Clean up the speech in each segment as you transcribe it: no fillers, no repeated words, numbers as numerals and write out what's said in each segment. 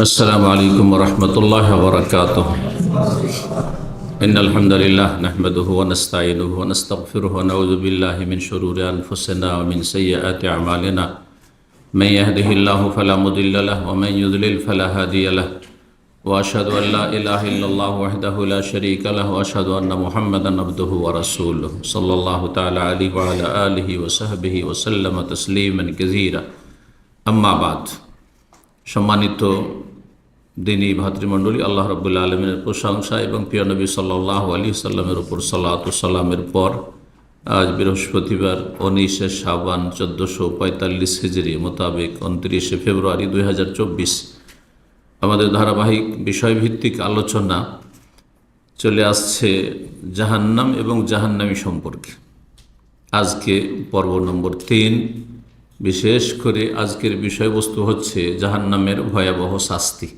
السلام عليكم ورحمة الله وبركاته. إن الحمد لله نحمده ونستعينه ونستغفره ونعوذ بالله من شرور أنفسنا ومن سيئات أعمالنا. من يهده الله فلا مضل له ومن يضلل فلا هادي له. وأشهد أن لا إله إلا الله وحده لا شريك له وأشهد أن محمدا عبده ورسوله صلى الله تعالى عليه وعلى آله وصحبه وسلم تسليما كثيرا. أما بعد. সম্মানিত দিনী ভাতৃমণ্ডলী, আল্লাহ রাব্বুল আলামিনের প্রশংসা এবং প্রিয় নবী সাল্লাল্লাহু আলাইহি সাল্লামের উপর সালাত ও সালামের পর আজ বৃহস্পতিবার 19শে শাবান 1445 হিজরি মোতাবেক 29শে ফেব্রুয়ারি 2024 আমাদের ধারাবাহিক বিষয়ভিত্তিক আলোচনা চলে আসছে জাহান্নাম এবং জাহান্নামী সম্পর্কে। আজকে পর্ব নম্বর 3। বিশেষ করে আজকের বিষয়বস্তু হচ্ছে জাহান্নামের ভয়াবহ শাস্তি।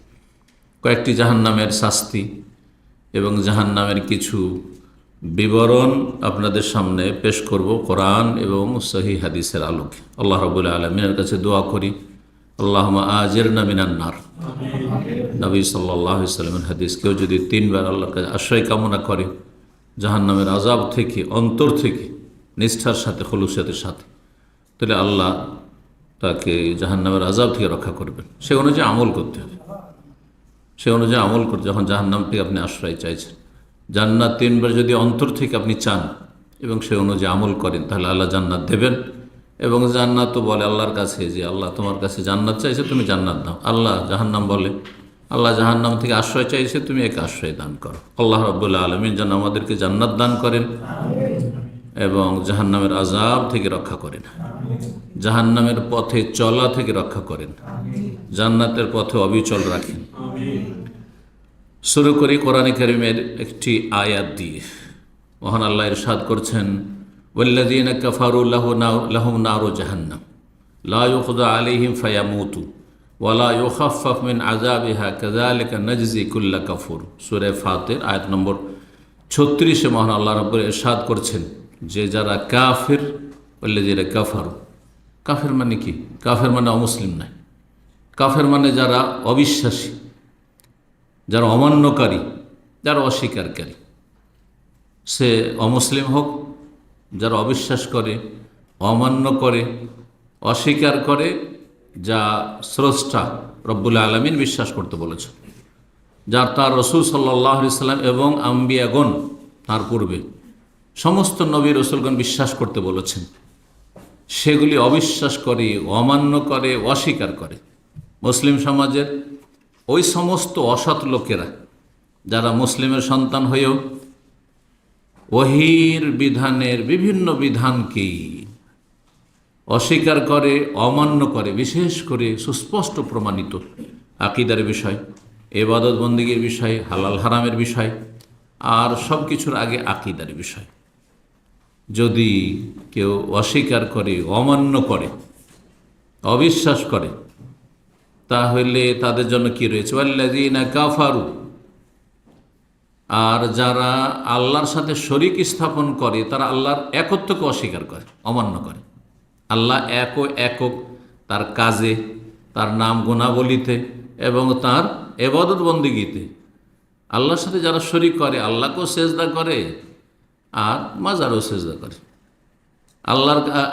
কয়েকটি জাহান্নামের শাস্তি এবং জাহান্নামের কিছু বিবরণ আপনাদের সামনে পেশ করব কোরআন এবং সহিহ হাদিসের আলোকে। আল্লাহ রাব্বুল আলামিনের কাছে দোয়া করি, আল্লাহুম্মা আজিরনা মিনান নার। নবী সাল্লাল্লাহু আলাইহি সাল্লামের হাদিস, কেউ যদি 3 বার আল্লাহর কাছে আশ্রয় কামনা করে জাহান্নামের আযাব থেকে, অন্তর থেকে, নিষ্ঠার সাথে, খুলুসিয়াতের সাথে, তাহলে আল্লাহ তাকে জাহান্নামের আযাব থেকে রক্ষা করবেন। সে অনুযায়ী আমল করতে হবে। সে অনুযায়ী আমল করতে, যখন জাহান্নাম থেকে আপনি আশ্রয় চাইছেন, জান্নাত 3 বার যদি অন্তর থেকে আপনি চান এবং সে অনুযায়ী আমল করেন, তাহলে আল্লাহ জান্নাত দেবেন। এবং জান্নাত তো বলে আল্লাহর কাছে যে আল্লাহ তোমার কাছে জান্নাত চাইছে, তুমি জান্নাত দাও। আল্লাহ জাহান্নাম বলে আল্লাহ জাহান্নাম থেকে আশ্রয় চাইছে, তুমি একে আশ্রয় দান করো। আল্লাহ রাব্বুল আলামিন যেন আমাদেরকে জান্নাত দান করেন এবং জাহান্নামের আযাব থেকে রক্ষা করেন, জাহান্নামের পথে চলা থেকে রক্ষা করেন, জান্নাতের পথে অবিচল রাখেন। শুরু করি কোরআনে কারীমের একটি আয়াত দিয়ে। মহান আল্লাহ ইরশাদ করছেন, ওয়াল্লাযীনা কাফারু লাহুম নারু জাহান্নাম লা ইউকযা আলাইহিম ফায়ামুতু ওয়া লা ইউখাফফাফ মিন আযাবিহা কাযালিকা নাজজি কুল্লা কাফুর। সূরা ফাতির আয়াত নম্বর 36-এ মহান আল্লাহ রাব্বুল ইরশাদ করছেন যে যারা কাফির, ওয়াল্লাযীনা কাফারু, কাফের মানে কি? কাফের মানে অমুসলিম নয়। কাফের মানে যারা অবিশ্বাসী, যারা অমান্যকারী, যারা অস্বীকারী। সে অমুসলিম হোক, যারা অবিশ্বাস করে, অমান্য করে, অস্বীকার করে, যা স্রষ্টা রব্বুল আলামিন বিশ্বাস করতে বলেছে, যার তার রাসূল সাল্লাল্লাহু আলাইহি সাল্লাম এবং আম্বিয়াগণ তার পূর্বে সমস্ত নবী রাসূলগণ বিশ্বাস করতে বলেছেন, সেগুলি অবিশ্বাস করে, অমান্য করে, অস্বীকার করে। মুসলিম সমাজের ওই সমস্ত অসৎ লোকেরা যারা মুসলিমের সন্তান হয়েও ওহীর বিধানের বিভিন্ন বিধানকেই অস্বীকার করে, অমান্য করে, বিশেষ করে সুস্পষ্ট প্রমাণিত আকীদার বিষয়, ইবাদত বন্দেগীর বিষয়, হালাল হারামের বিষয়, আর সব কিছুর আগে আকীদার বিষয় যদি কেউ অস্বীকার করে, অমান্য করে, অবিশ্বাস করে, তাহলে তাদের জন্য কি রয়েছে? ওয়াল্লাযীনা কাফারু, আর যারা আল্লাহর সাথে শরীক স্থাপন করে, তারা আল্লাহর একত্বকে অস্বীকার করে, অমান্য করে। আল্লাহ একক তার কাজে, তার নাম গুণাবলিতে এবং তার ইবাদত বন্দেগীতে। আল্লাহর সাথে যারা শরীক করে, আল্লাহকেও সেজদা করে আর মাজারও সেজদা করে,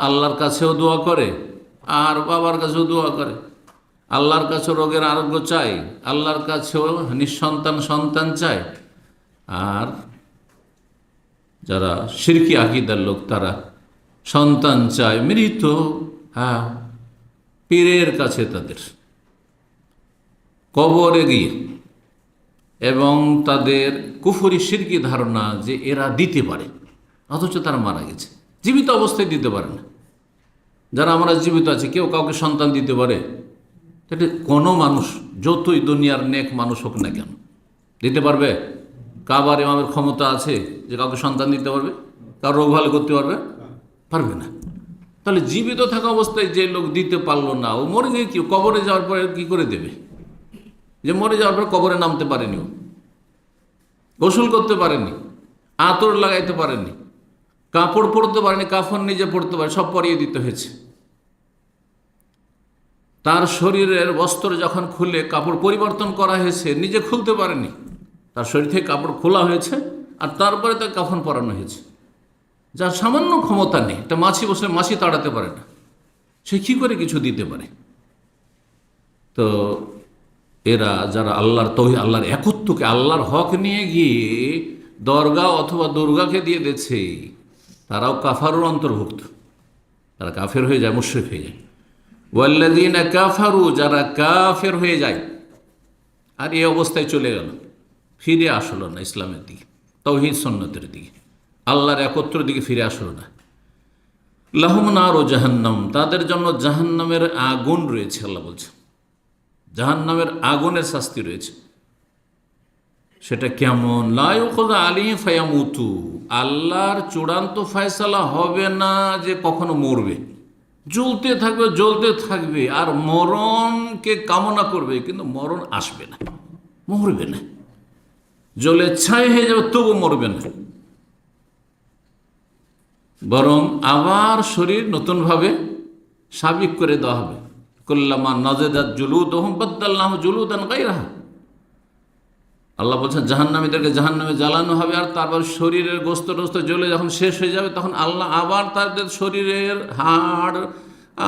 আল্লাহর কাছেও দোয়া করে আর বাবার কাছেও দোয়া করে, আল্লাহর কাছেও রোগের আরোগ্য চায়, আল্লাহর কাছেও সন্তান চায়। আর যারা শিরকি আকীদার লোক, তারা সন্তান চায় মৃত পীরের কাছে, তাদের কবরে গিয়ে, এবং তাদের কুফরি শিরকি ধারণা যে এরা দিতে পারে, অথচ তারা মারা গেছে, জীবিত অবস্থায় দিতে পারে না। যারা আমরা জীবিত আছি, কেউ কাউকে সন্তান দিতে পারে? তাহলে কোনো মানুষ, যতই দুনিয়ার নেক মানুষ হোক না কেন, দিতে পারবে? কাবার ইমামের ক্ষমতা আছে যে কাউকে সন্তান দিতে পারবে? কারো রোগ ভালো করতে পারবে না। তাহলে জীবিত থাকা অবস্থায় যে লোক দিতে পারলো না, ও মরে গিয়ে কি কবরে যাওয়ার পরে কি করে দেবে? যে মরে যাওয়ার পর কবরে নামতে পারেনি, ও গোসল করতে পারেনি, আতর লাগাইতে পারেনি, কাপড় পরতে পারেনি, কাফন নিজে পরতে পারে, সব পরিয়ে দিতে হয়েছে। তার শরীরের বস্ত্র যখন খুলে কাপড় পরিবর্তন করা হয়েছে, নিজে খুলতে পারেনি, তার শরীর থেকে কাপড় খোলা হয়েছে আর তারপরে তাকে কাফন পরানো হয়েছে। যার সামান্য ক্ষমতা নেই, একটা মাছি বসে মাছি তাড়াতে পারে না, সে কী করে কিছু দিতে পারে? তো এরা যারা আল্লাহর তৌহিদ, আল্লাহর একত্বকে, আল্লাহর হক নিয়ে গিয়ে দরগা অথবা দুর্গাকে দিয়ে দিচ্ছে, তারাও কাফারুর অন্তর্ভুক্ত, তারা কাফের হয়ে যায়, মুশরিক হয়ে যায়। ওয়াল্লাযীনা কাফারু, যারা কাফের হয়ে যায় আর এই অবস্থায় চলে গেল, ফিরে আসলো না ইসলামের দিকে, তাওহীদ সুন্নতের দিকে, আল্লাহর একত্রের দিকে ফিরে আসলো না, লাহুম নারু জাহান্নাম, তাদের জন্য জাহান্নামের আগুন রয়েছে। আল্লাহ বলছে জাহান্নামের আগুনের শাস্তি রয়েছে। সেটা কেমন? লা ইউখাযু আলাইহিম ফায়ামুতু, আল্লাহর চূড়ান্ত ফয়সালা হবে না যে কখনো মরবে, জ্বলতে থাকবে জ্বলতে থাকবে আর মরণকে কামনা করবে, কিন্তু মরণ আসবে না, মরবে না, জ্বলে ছাই হয়ে যাবে তবু মরবে না, বরং আবার শরীর নতুনভাবে সাবিক করে দেওয়া হবে। কুল্লামা নাযাদাত জুলুদুহুম বাদদালনাহুম জুলুদান গায়রাহা, আল্লাহ বলছেন জাহান্নামীদেরকে জাহান্নামে জ্বালানো হবে আর তারপর শরীরের গোস্ত টোস্ত জ্বলে যখন শেষ হয়ে যাবে, তখন আল্লাহ আবার তাদের শরীরের হাড়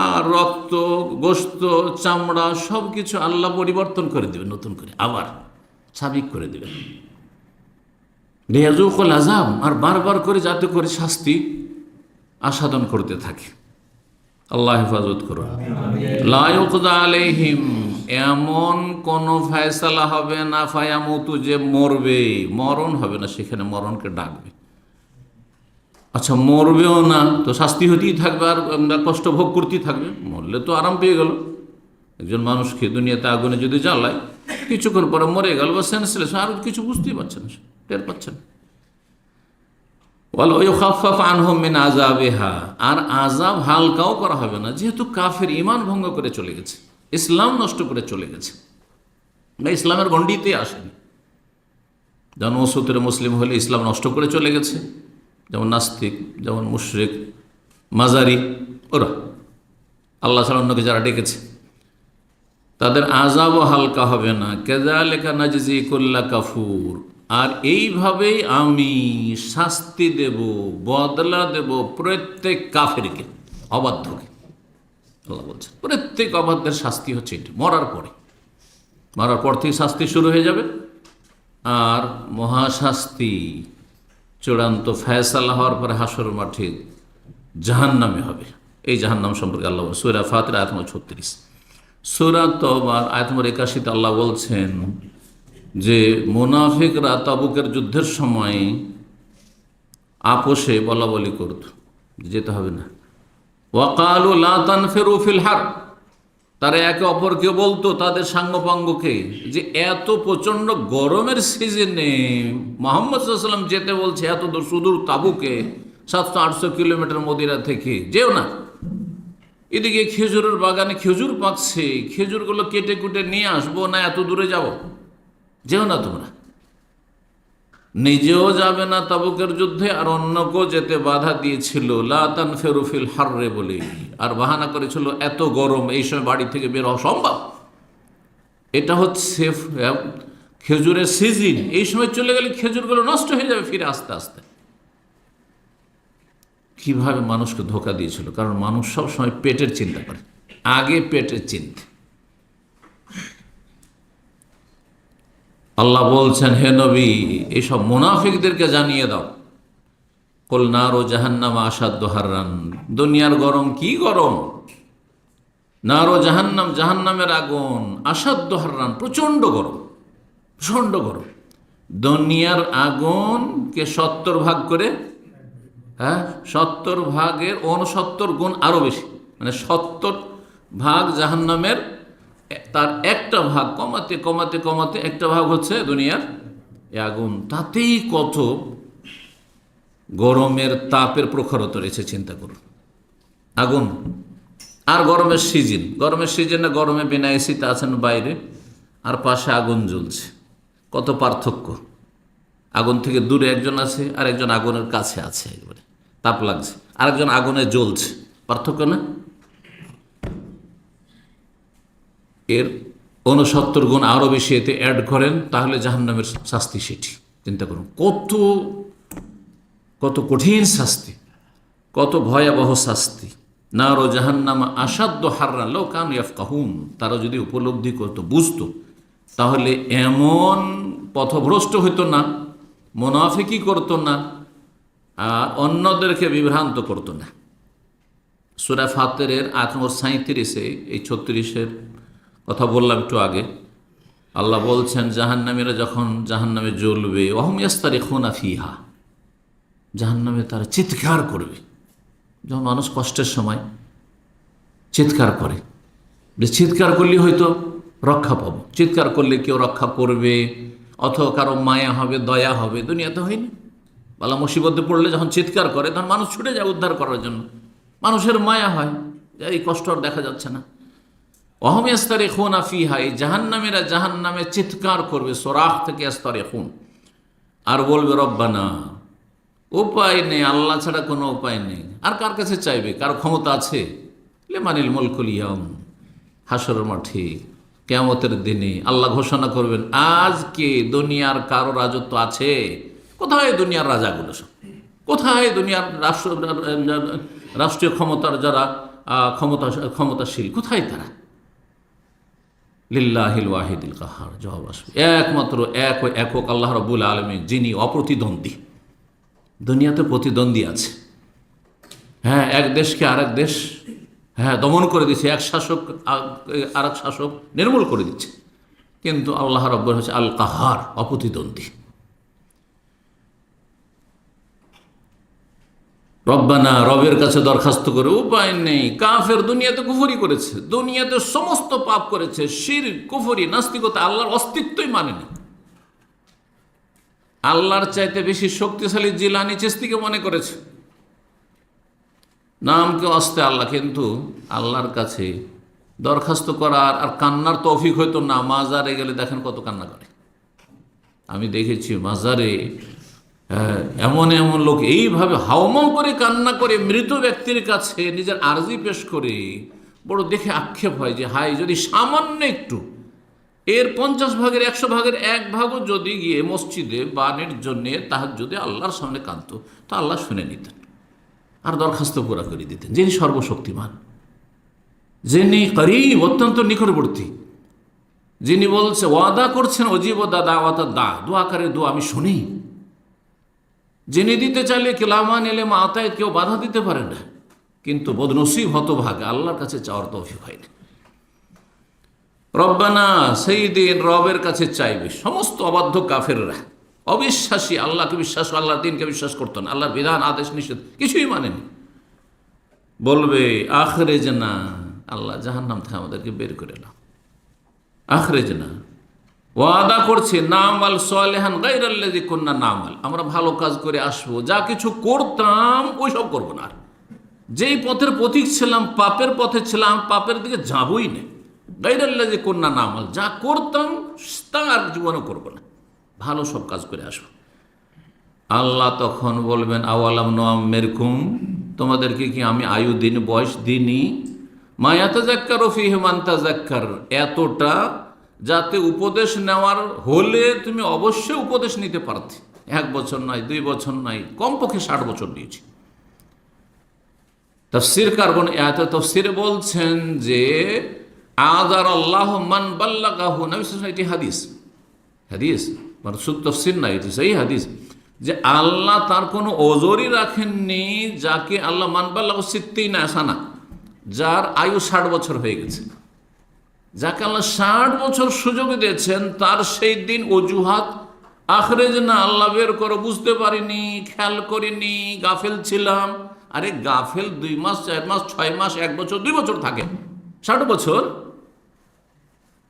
আর রক্ত, গোস্ত, চামড়া সব কিছু আল্লাহ পরিবর্তন করে দেবে, নতুন করে আবার সাবিক করে দেবে। লিয়াযুকুল আযাব, আর বারবার করে যাতে করে শাস্তি আস্বাদন করতে থাকে। আল্লাহ হেফাজত করুন। লা ইউকযা আলাইহিম, এমন কোন ফয়সালা হবে না, ফায়ামুতু, যে মরবে, মরণ হবে না, সেখানে মরণকে ডাকবে। আচ্ছা মরবেও না তো শাস্তি হতেই থাকবে আর কষ্ট ভোগ করতেই থাকবে, মরলে তো আরাম পেয়ে গেল। একজন মানুষকে দুনিয়াতে আগুনে যদি জ্বালায়, কিছুক্ষণ পরে মরে গেল বা সেন্সলেস, আর কিছু বুঝতেই পারছে না, টের পাচ্ছে না। আর আযাব হালকাও করা হবে না, যেহেতু কাফের ঈমান ভঙ্গ করে চলে গেছে, ইসলাম নষ্ট করে চলে গেছে, বা ইসলামের গণ্ডিতে আসেনি। যেমন সূত্রে মুসলিম হলে ইসলাম নষ্ট করে চলে গেছে, যেমন নাস্তিক, যেমন মুশরিক, মাজারি, ওরা আল্লাহ ছাড়া অন্যকে যারা ডেকেছে, তাদের আযাবও হালকা হবে না। কাযালিকা নাজজি কুল্লা কাফুর, আর এইভাবেই আমি শাস্তি দেব, বদলা দেব প্রত্যেক কাফেরকে, অবাধ্যকে। আল্লাহ বলছে প্রত্যেক অবাধ্যের শাস্তি হচ্ছে এটা, মরার পরে, মরার পর থেকে শাস্তি শুরু হয়ে যাবে। আর মহাশাস্তি চূড়ান্ত ফয়সালা হওয়ার পরে হাসর মাঠে জাহান্নামে হবে। এই জাহান্নাম সম্পর্কে আল্লাহ সূরা ফাতির আয়াত নম্বর 36, সূরা তওবার আয়াত নম্বর 81 আল্লাহ বলছেন যে মুনাফিকরা তাবুকের যুদ্ধের সময় আপোষে বলা বলি করত, যেতে হবে না। ওয়াকালু লা তানফিরু ফিল হার, তারা একে অপরকে বলতো, তাদের সাঙ্গপাঙ্গকে, যে এত প্রচণ্ড গরমের সিজনে মুহাম্মদ সাল্লাল্লাহু আলাইহি ওয়াসাল্লাম যেতে বলছে এত দূর, সুদূর তাবুকে, 700-800 কিলোমিটার মদিনা থেকে, যেও না। এদিকে খেজুরের বাগানে খেজুর পাকছে, খেজুরগুলো কেটে কুটে নিয়ে আসবো না, এত দূরে যাব, যেও না তোমরা। নিজেও যাবে না তাবুকের যুদ্ধে, আর অন্যকেও যেতে বাধা দিয়েছিল, লা তানফিরু ফিল হাররে বলে, আর বাহানা করেছিল এত গরম, এই সময় বাড়ি থেকে বের হওয়া সম্ভব। এটা হচ্ছে খেজুরের সিজন, এই সময় চলে গেলে খেজুরগুলো নষ্ট হয়ে যাবে ফিরে আস্তে আস্তে। কিভাবে মানুষকে ধোকা দিয়েছিল, কারণ মানুষ সব সময় পেটের চিন্তা করে, আগে পেটের চিন্তা। আল্লাহ বলছেন হে নবী, এইসব মুনাফিকদেরকে জানিয়ে দাও, কুল নারু জাহান্নাম আশাদ্দু হাররান, দুনিয়ার গরম কি গরম, নারু জাহান্নাম, জাহান্নামের আগুন, আশাদ্দু হাররান, প্রচণ্ড গরম, প্রচণ্ড গরম। দুনিয়ার আগুনকে 70 ভাগ করে, 70 ভাগের 69 গুণ আরো বেশি, মানে 70 ভাগ জাহান্নামের, তার একটা ভাগ কমাতে কমাতে কমাতে একটা ভাগ হচ্ছে দুনিয়ার আগুন। তাতেই কত গরমের তাপের প্রখরতা রয়েছে, চিন্তা করুন। আগুন আর গরমের সিজন, গরমের সিজনে গরমে বিনা এসিতে আছেন বাইরে, আর পাশে আগুন জ্বলছে, কত পার্থক্য। আগুন থেকে দূরে একজন আছে, আর একজন আগুনের কাছে আছে, একবারে তাপ লাগছে, আরেকজন আগুনে জ্বলছে, পার্থক্য না? এর 69 গুণ আরও বেশি এতে অ্যাড করেন, তাহলে জাহান্নামের শাস্তি সেটি। চিন্তা করুন কত কত কঠিন শাস্তি, কত ভয়াবহ শাস্তি। নারো জাহান্নাম আসাদ্য হাররা লাউ কানু ইয়াফকাহুন, তারা যদি উপলব্ধি করত, বুঝতো, তাহলে এমন পথভ্রষ্ট হইতো না, মুনাফিকি করতো না, আর অন্যদেরকে বিভ্রান্ত করতো না। সূরা ফাতিরের আয়াত নম্বর 37-এ, এই 36-এর কথা বললাম একটু আগে, আল্লাহ বলছেন জাহান্নামীরা যখন জাহান্নামে জ্বলবে, ওয়াহুম ইয়াস্তারিখুনা ফিহা, জাহান্নামে তারা চিৎকার করবে। যখন মানুষ কষ্টের সময় চিৎকার করে, চিৎকার করলে হয়তো রক্ষা পাবো, চিৎকার করলে কেউ রক্ষা করবে, অথবা কারো মায়া হবে, দয়া হবে। দুনিয়াতে হয়নি, বালা মুসিবতে পড়লে যখন চিৎকার করে তখন মানুষ ছুটে যায় উদ্ধার করার জন্য, মানুষের মায়া হয় যে এই কষ্ট আর দেখা যাচ্ছে না। ওয়াহুম ইয়াস্তারিখুনা ফিহা, এই জাহান্নামীরা জাহান্নামে চিৎকার করবে, সোরাখ থেকে ইয়াস্তারিখুন, আর বলবে রব্বানা, উপায় নেই, আল্লাহ ছাড়া কোনো উপায় নেই। আর কার কাছে চাইবে? কার ক্ষমতা আছে? লিমানিল মুলকুল ইয়াউম, হাসরের মাঠে কিয়ামতের দিনে আল্লাহ ঘোষণা করবেন, আজকে দুনিয়ার কারো রাজত্ব আছে? কোথায় দুনিয়ার রাজাগুলো সব? কোথায় দুনিয়ার রাষ্ট্রীয় ক্ষমতার যারা ক্ষমতাশীল, কোথায় তারা? লিল্লাহিল ওয়াহিদিল কাহার, জবাব আসবে একমাত্র একক আল্লাহ রাব্বুল আলামিন, যিনি অপ্রতিদ্বন্দ্বী। দুনিয়াতে প্রতিদ্বন্দ্বী আছে, হ্যাঁ, এক দেশকে আরেক দেশ দমন করে দিচ্ছে, এক শাসক আরেক শাসক নির্মূল করে দিচ্ছে, কিন্তু আল্লাহ রাব্বুল হচ্ছে আল কাহার, অপ্রতিদ্বন্দ্বী। রব্বানা, রবের কাছে দরখাস্ত করে উপায় নেই। কাফের দুনিয়াতে কুফরি করেছে, দুনিয়াতে সমস্ত পাপ করেছে, শিরক, কুফরি, নাস্তিকতা, আল্লাহর অস্তিত্বই মানেনি। আল্লাহর চাইতে বেশি শক্তিশালী জিলানি চিশতিকে মনে করেছে, নামকে অস্তে আল্লাহ, কিন্তু আল্লাহর কাছে দরখাস্ত করার আর কান্নার তৌফিক হয়তো না। মাজারে গেলে দেখেন কত কান্না করে, আমি দেখেছি মাজারে এমন এমন লোক এইভাবে হাউমাউ করে কান্না করে মৃত ব্যক্তির কাছে নিজের আর্জি পেশ করে, বড় দেখে আক্ষেপ হয় যে হাই, যদি সামান্য একটু এর 50 ভাগের 100 ভাগের 1 ভাগও যদি গিয়ে মসজিদে বানের জন্যে তাহাজ্জুদে আল্লাহর সামনে কাঁদতো, তো আল্লাহ শুনে নিতেন আর দরখাস্ত পুরা করে দিতেন। যিনি সর্বশক্তিমান, যিনি করিব, অত্যন্ত নিকটবর্তী, যিনি বলছে, ওয়াদা করছেন অজীব দাওয়াতা দা, দোয়াকারে দোয়া আমি শুনি, যিনি দিতে চাইলে কেলামান এলে মাতায় কেউ বাধা দিতে পারে না, কিন্তু বদনসিব হতভাগা, আল্লাহর কাছে চাওয়ার তৌফিক হয়নি। রব্বানা, সেই দিন রবের কাছে চাইবে সমস্ত অবাধ্য কাফেররা, অবিশ্বাসী, আল্লাহকে বিশ্বাস, আল্লাহর দিনকে বিশ্বাস করতো না, আল্লাহর বিধান, আদেশ, নিষেধ কিছুই মানেনি, বলবে আখরেজনা, আল্লাহ জাহান্নাম থেকে আমাদেরকে বের করে নাও, আখরেজনা, ওয়াদা করছে নামাল সালেহান গায়রাল্লাযী কুন্না নামাল, আমরা ভালো কাজ করে আসবো, যা কিছু করতাম ওইসব করবো না, আর যেই পথের পথিক ছিলাম, পাপের পথে ছিলাম, পাপের দিকে যাবই না। গায়রাল্লাযী কুন্না নামাল, যা করতাম তা আর জীবনে করবো না, ভালো সব কাজ করে আসবো। আল্লাহ তখন বলবেন আওয়ালাম নুআম্মিরকুম, তোমাদেরকে কি আমি আয়ু দিন, বয়স দিনই? মা ইয়াতাযাক্কারু ফীহি মান তাযাক্কার, এতটা যাতে উপদেশ নেওয়ার হলে তুমি অবশ্যই উপদেশ নিতে পারতে। 1 বছর নয়, 2 বছর নয়, কমপক্ষে 60 বছর নিয়েছি। তাফসীর কারণ তাফসীরে বলছেন যে আযার আল্লাহ মান বাল্লাগাহু, নবী সাল্লাল্লাহু আলাইহি, এটি হাদিস মানে শুধু তাফসীর না, এটি সেই হাদিস, যে আল্লাহ তার কোনো ওজরই রাখেননি যাকে আল্লাহ মান বাল্লাগাহু সিত্তিনা সানা, যার আয়ু 60 বছর হয়ে গেছে, যাকে আল্লাহ 60 বছর সুযোগ দিয়েছেন, তার সেই দিন অজুহাত আখরেজ না, আল্লাহ বের করো, বুঝতে পারিনি, খেয়াল করিনি, গাফেল ছিলাম। আরে গাফেল 2 মাস, 4 মাস, 6 মাস, 1 বছর, 2 বছর থাকে, 60 বছর,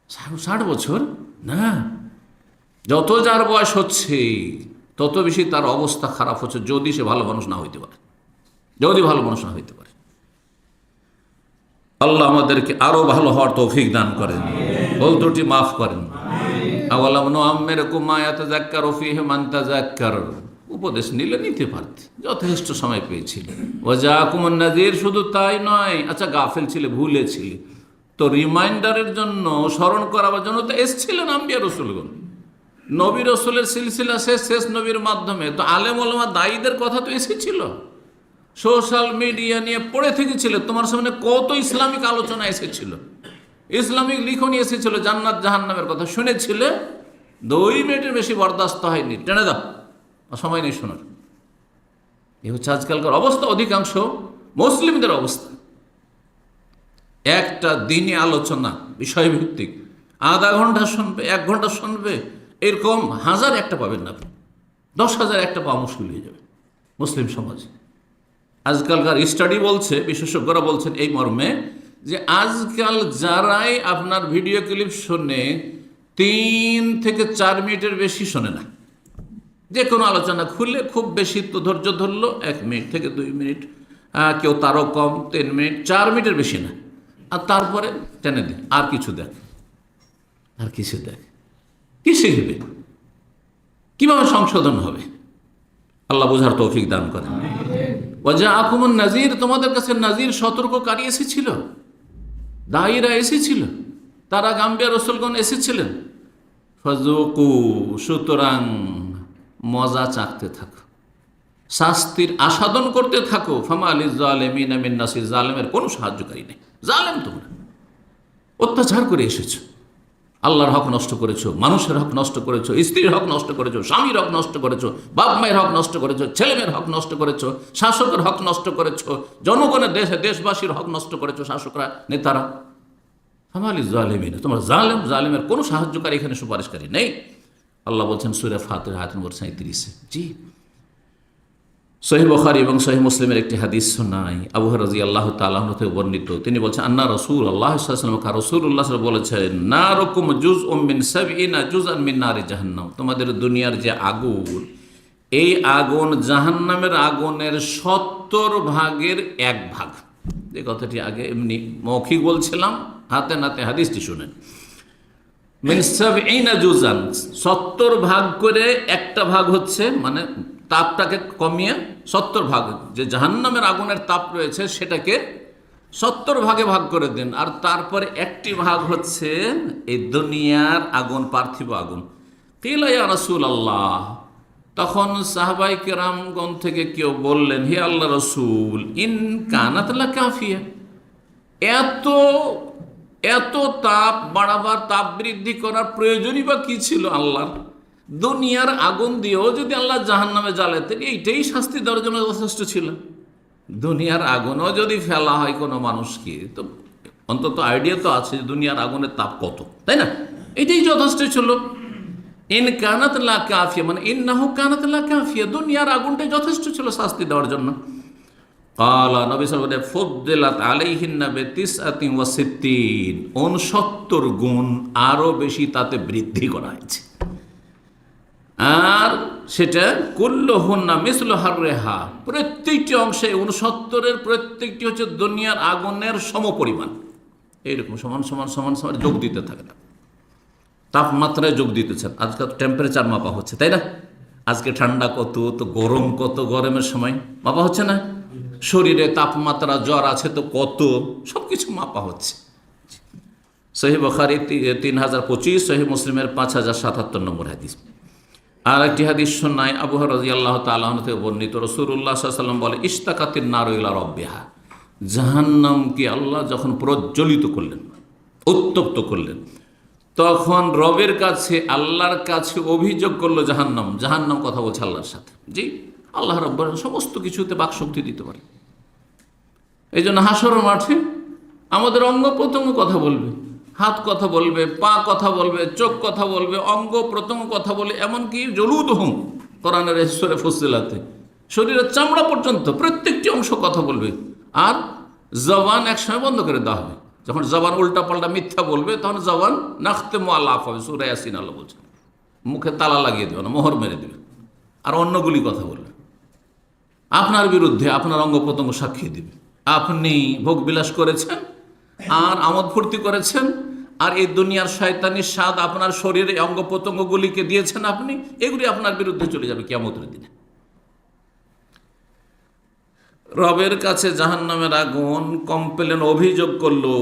60 বছর না। যত যার বয়স হচ্ছে তত বেশি তার অবস্থা খারাপ হচ্ছে, যদি সে ভালো মানুষ না হইতে পারে, যদি ভালো মানুষ না হইতে পারে। আল্লাহ আমাদেরকে আরো ভালো হওয়ার তৌফিক দান করেন, ভুল ত্রুটি মাফ করেন। আওয়ালাম নুআম্মিরকুম মা ইয়াতাযাক্কারু ফীহি মান তাযাক্কার, উপদেশ নিলে নিতে পারতে, যথেষ্ট সময় পেয়েছিলে। ওয়া জাআকুমুন নাযীর, শুধু তাই নয়, আচ্ছা গাফেল ছিলে, ভুলে ছিলে, তো রিমাইন্ডারের জন্য, স্মরণ করাবার জন্য তো এসেছিলেন আম্বিয়া রসুলগণ। নবী রসুলের সিলসিলা শেষ নবীর মাধ্যমে তো আলেম ওলামা দায়ীদের কথা তো এসেছিল। সোশ্যাল মিডিয়া নিয়ে পড়ে থেকেছিল, তোমার সামনে কত ইসলামিক আলোচনা এসেছিল, ইসলামিক লিখনি এসেছিল, জান্নাত জাহান্নামের কথা শুনেছিলে, 2 মিনিটের বেশি বরদাস্ত হয়নি, টেনে দাও, সময় নেই শোনার। এ হচ্ছে আজকালকার অবস্থা, অধিকাংশ মুসলিমদের অবস্থা। একটা দিনে আলোচনা বিষয়ভিত্তিক আধা ঘন্টা শুনবে, 1 ঘন্টা শুনবে, এরকম 1000 একটা পাবেন না আপনি, 10,000 একটা পাওয়া মুশকিল হয়ে যাবে মুসলিম সমাজে। আজকালকার স্টাডি বলছে, বিশেষজ্ঞরা বলছেন এই মর্মে, যে আজকাল যারাই আপনার ভিডিও ক্লিপ শোনে 3 থেকে 4 মিনিটের বেশি শোনে না। যে কোনো আলোচনা খুলে খুব বেশি তো ধৈর্য ধরলো 1 মিনিট থেকে 2 মিনিট, কেউ তারও কম 3 মিনিট, 4 মিনিটের বেশি না। আর তারপরে টেনে দেয় আর কিছু দেখ, আর কিছু দেখ, কি শিখবে, কিভাবে সংশোধন হবে? আল্লাহ বোঝার তৌফিক দান করেন। ওয়াজা আকুমুন নাজির, তোমাদের কাছে নাজির সতর্ককারী এসেছিল, দায়ীরা এসেছিল, তারা আম্বিয়া রাসূলগণ এসেছিলেন। ফাযুকু, সুতরাং মজা চাকতে থাকো, শাস্তির আস্বাদন করতে থাকো। ফামা লিয-যালিমিনা মিন নাসির, জালেমের কোনো সাহায্যকারী নেই। জালেম তোমরা, অত্যাচার করে এসেছো, আল্লাহর হক নষ্ট করেছো, মানুষের হক নষ্ট করেছো, স্ত্রীর হক নষ্ট করেছো, স্বামীর হক নষ্ট করেছো, বাপ মায়ের হক নষ্ট করেছো, ছেলেমেয়ের হক নষ্ট করেছো, শাসকের হক নষ্ট করেছো, জনগণের দেশবাসীর হক নষ্ট করেছো, শাসকরা নেতারা। ফামা লিয-যালিমিনা, তোমরা জালেম, জালেমের কোনো সাহায্যকারী এখানে সুপারিশকারী নেই। আল্লাহ বলছেন সূরা ফাতির আয়াত নম্বর 37। জি, সহিহ বুখারী এবং সহিহ মুসলিমের একটি হাদিস শোনাই, আবু হুরায়রা রাদিয়াল্লাহু তাআলা আনহু থেকে বর্ণিত। তিনি বলছেন, আন্না রাসূলুল্লাহ সাল্লাল্লাহু আলাইহি ওয়াসাল্লাম, রাসূলুল্লাহ সাল্লাল্লাহু আলাইহি ওয়াসাল্লাম বলেছেন, নারুকুম জুজউম মিন 70 জুজআন মিন নারি জাহান্নাম, তোমাদের দুনিয়ার যে আগুন, এই আগুন জাহান্নামের আগুনের 70 ভাগের 1 ভাগ। এই কথাটি আগে এমনি মৌখিক বলছিলাম, হাতে নাতে হাদিসটি শুনেন। মিন 70 জুজান, 70 ভাগ করে একটা ভাগ হচ্ছে, মানে তাপটাকে কমিয়ে 70 ভাগ, যে জাহান্নামের আগুনের তাপ রয়েছে সেটাকে 70 ভাগে ভাগ করে দেন। আর তারপরে একটি ভাগ হচ্ছে এই দুনিয়ার আগুন, পার্থিব আগুন। কিলা ইয়া রাসূলুল্লাহ, তখন সাহাবায়ে কেরামগণ থেকে কেউ বললেন, হে আল্লাহ রসুল, ইন কানাত লা কাফিয়া, এত তাপ বাড়াবার, তাপ বৃদ্ধি করার প্রয়োজনই বা কি ছিল আল্লাহর? দুনিয়ার আগুন দিয়েও যদি আল্লাহ জাহান্নামে জ্বালাতেন, এইটাই শাস্তি দেওয়ার জন্য যথেষ্ট ছিল। দুনিয়ার আগুনও যদি ফেলা হয় কোনো মানুষকে, তো অন্তত আইডিয়া তো আছে দুনিয়ার আগুনের তাপ কত, তাই না? এটাই যথেষ্ট ছিল। ইন কানাত লা কাফিয়া, মানে ইন্নাহু কানাত লা কাফিয়া, দুনিয়ার আগুনটাই যথেষ্ট ছিল শাস্তি দেওয়ার জন্য। কালা, নবী সাল্লাল্লাহু আলাইহি ওয়াসাল্লাম, ফুদ্দিলাত আলাইহিন্না বিতিসআতিন ওয়া সিত্তিন, 69 গুণ আরো বেশি তাতে বৃদ্ধি করা হয়েছে। আর সেটা কুল্লুহুন্না মিসলু হাররিহা, প্রত্যেকটি অংশে 69-এর প্রত্যেকটি হচ্ছে দুনিয়ার আগুনের সমপরিমাণ। এইরকম সমান সমান সমান সমান যোগ দিতে থাকে না, তাপমাত্রায় যোগ দিতেছেন। আজকাল টেম্পারেচার মাপা হচ্ছে, তাই না? আজকে ঠান্ডা কত, তো গরম কত, গরমের সময় মাপা হচ্ছে না? শরীরে তাপমাত্রা, জ্বর আছে তো কত, সব কিছু মাপা হচ্ছে। সহিহ বুখারী 3025, সহিহ মুসলিমের 5077 নম্বর হাদিস। আর একটি হাদিস শোনায়, আবু হুরায়রা রাদিয়াল্লাহু তাআলা আনহু থেকে বর্ণিত, রাসূলুল্লাহ সাল্লাল্লাহু আলাইহি ওয়াসাল্লাম বলে, ইশতাকাতিন নারু ইলা রাব্বিহা, জাহান্নামকে আল্লাহ যখন প্রজ্বলিত করলেন, উত্তপ্ত করলেন, তখন রবের কাছে, আল্লাহর কাছে অভিযোগ করলো জাহান্নাম। জাহান্নাম কথা বলছে আল্লাহর সাথে। জি, আল্লাহ রাব্বুল আলামিন সমস্ত কিছুতে বাকশক্তি দিতে পারে। এই জন্য হাসরের মাঠে আমাদের অঙ্গ প্রত্যঙ্গ কথা বলবে, হাত কথা বলবে, পা কথা বলবে, চোখ কথা বলবে, অঙ্গ প্রত্যঙ্গ কথা বলে, এমনকি জলুদহুম, কোরআনের সূরা ফুসসিলাতে শরীরের চামড়া পর্যন্ত প্রত্যেকটি অংশ কথা বলবে। আর জবান একসময় বন্ধ করে দেওয়া হবে। যখন জবান উল্টা পাল্টা মিথ্যা বলবে, তখন জবান নাখতেমু আলা আফওয়াহ, সূরা ইয়াসিন আল্লাহ বলছেন, মুখে তালা লাগিয়ে দেবে না, মোহর মেরে দেবে। আর অন্যগুলি কথা বলবে, আপনার বিরুদ্ধে আপনার অঙ্গ প্রত্যঙ্গ সাক্ষী দেবে। আপনি ভোগবিলাস করেছেন আর আমোদ ফুর্তি করেছেন, আর এই দুনিয়ার শয়তানি স্বাদ আপনার শরীরে অঙ্গ প্রত্যঙ্গগুলিকে দিয়েছেন আপনি, এগুলি আপনার বিরুদ্ধে চলে যাবে কিয়ামতের দিনে। রবের কাছে জাহান্নামের আগুন কমপ্লেন অভিযোগ করলো,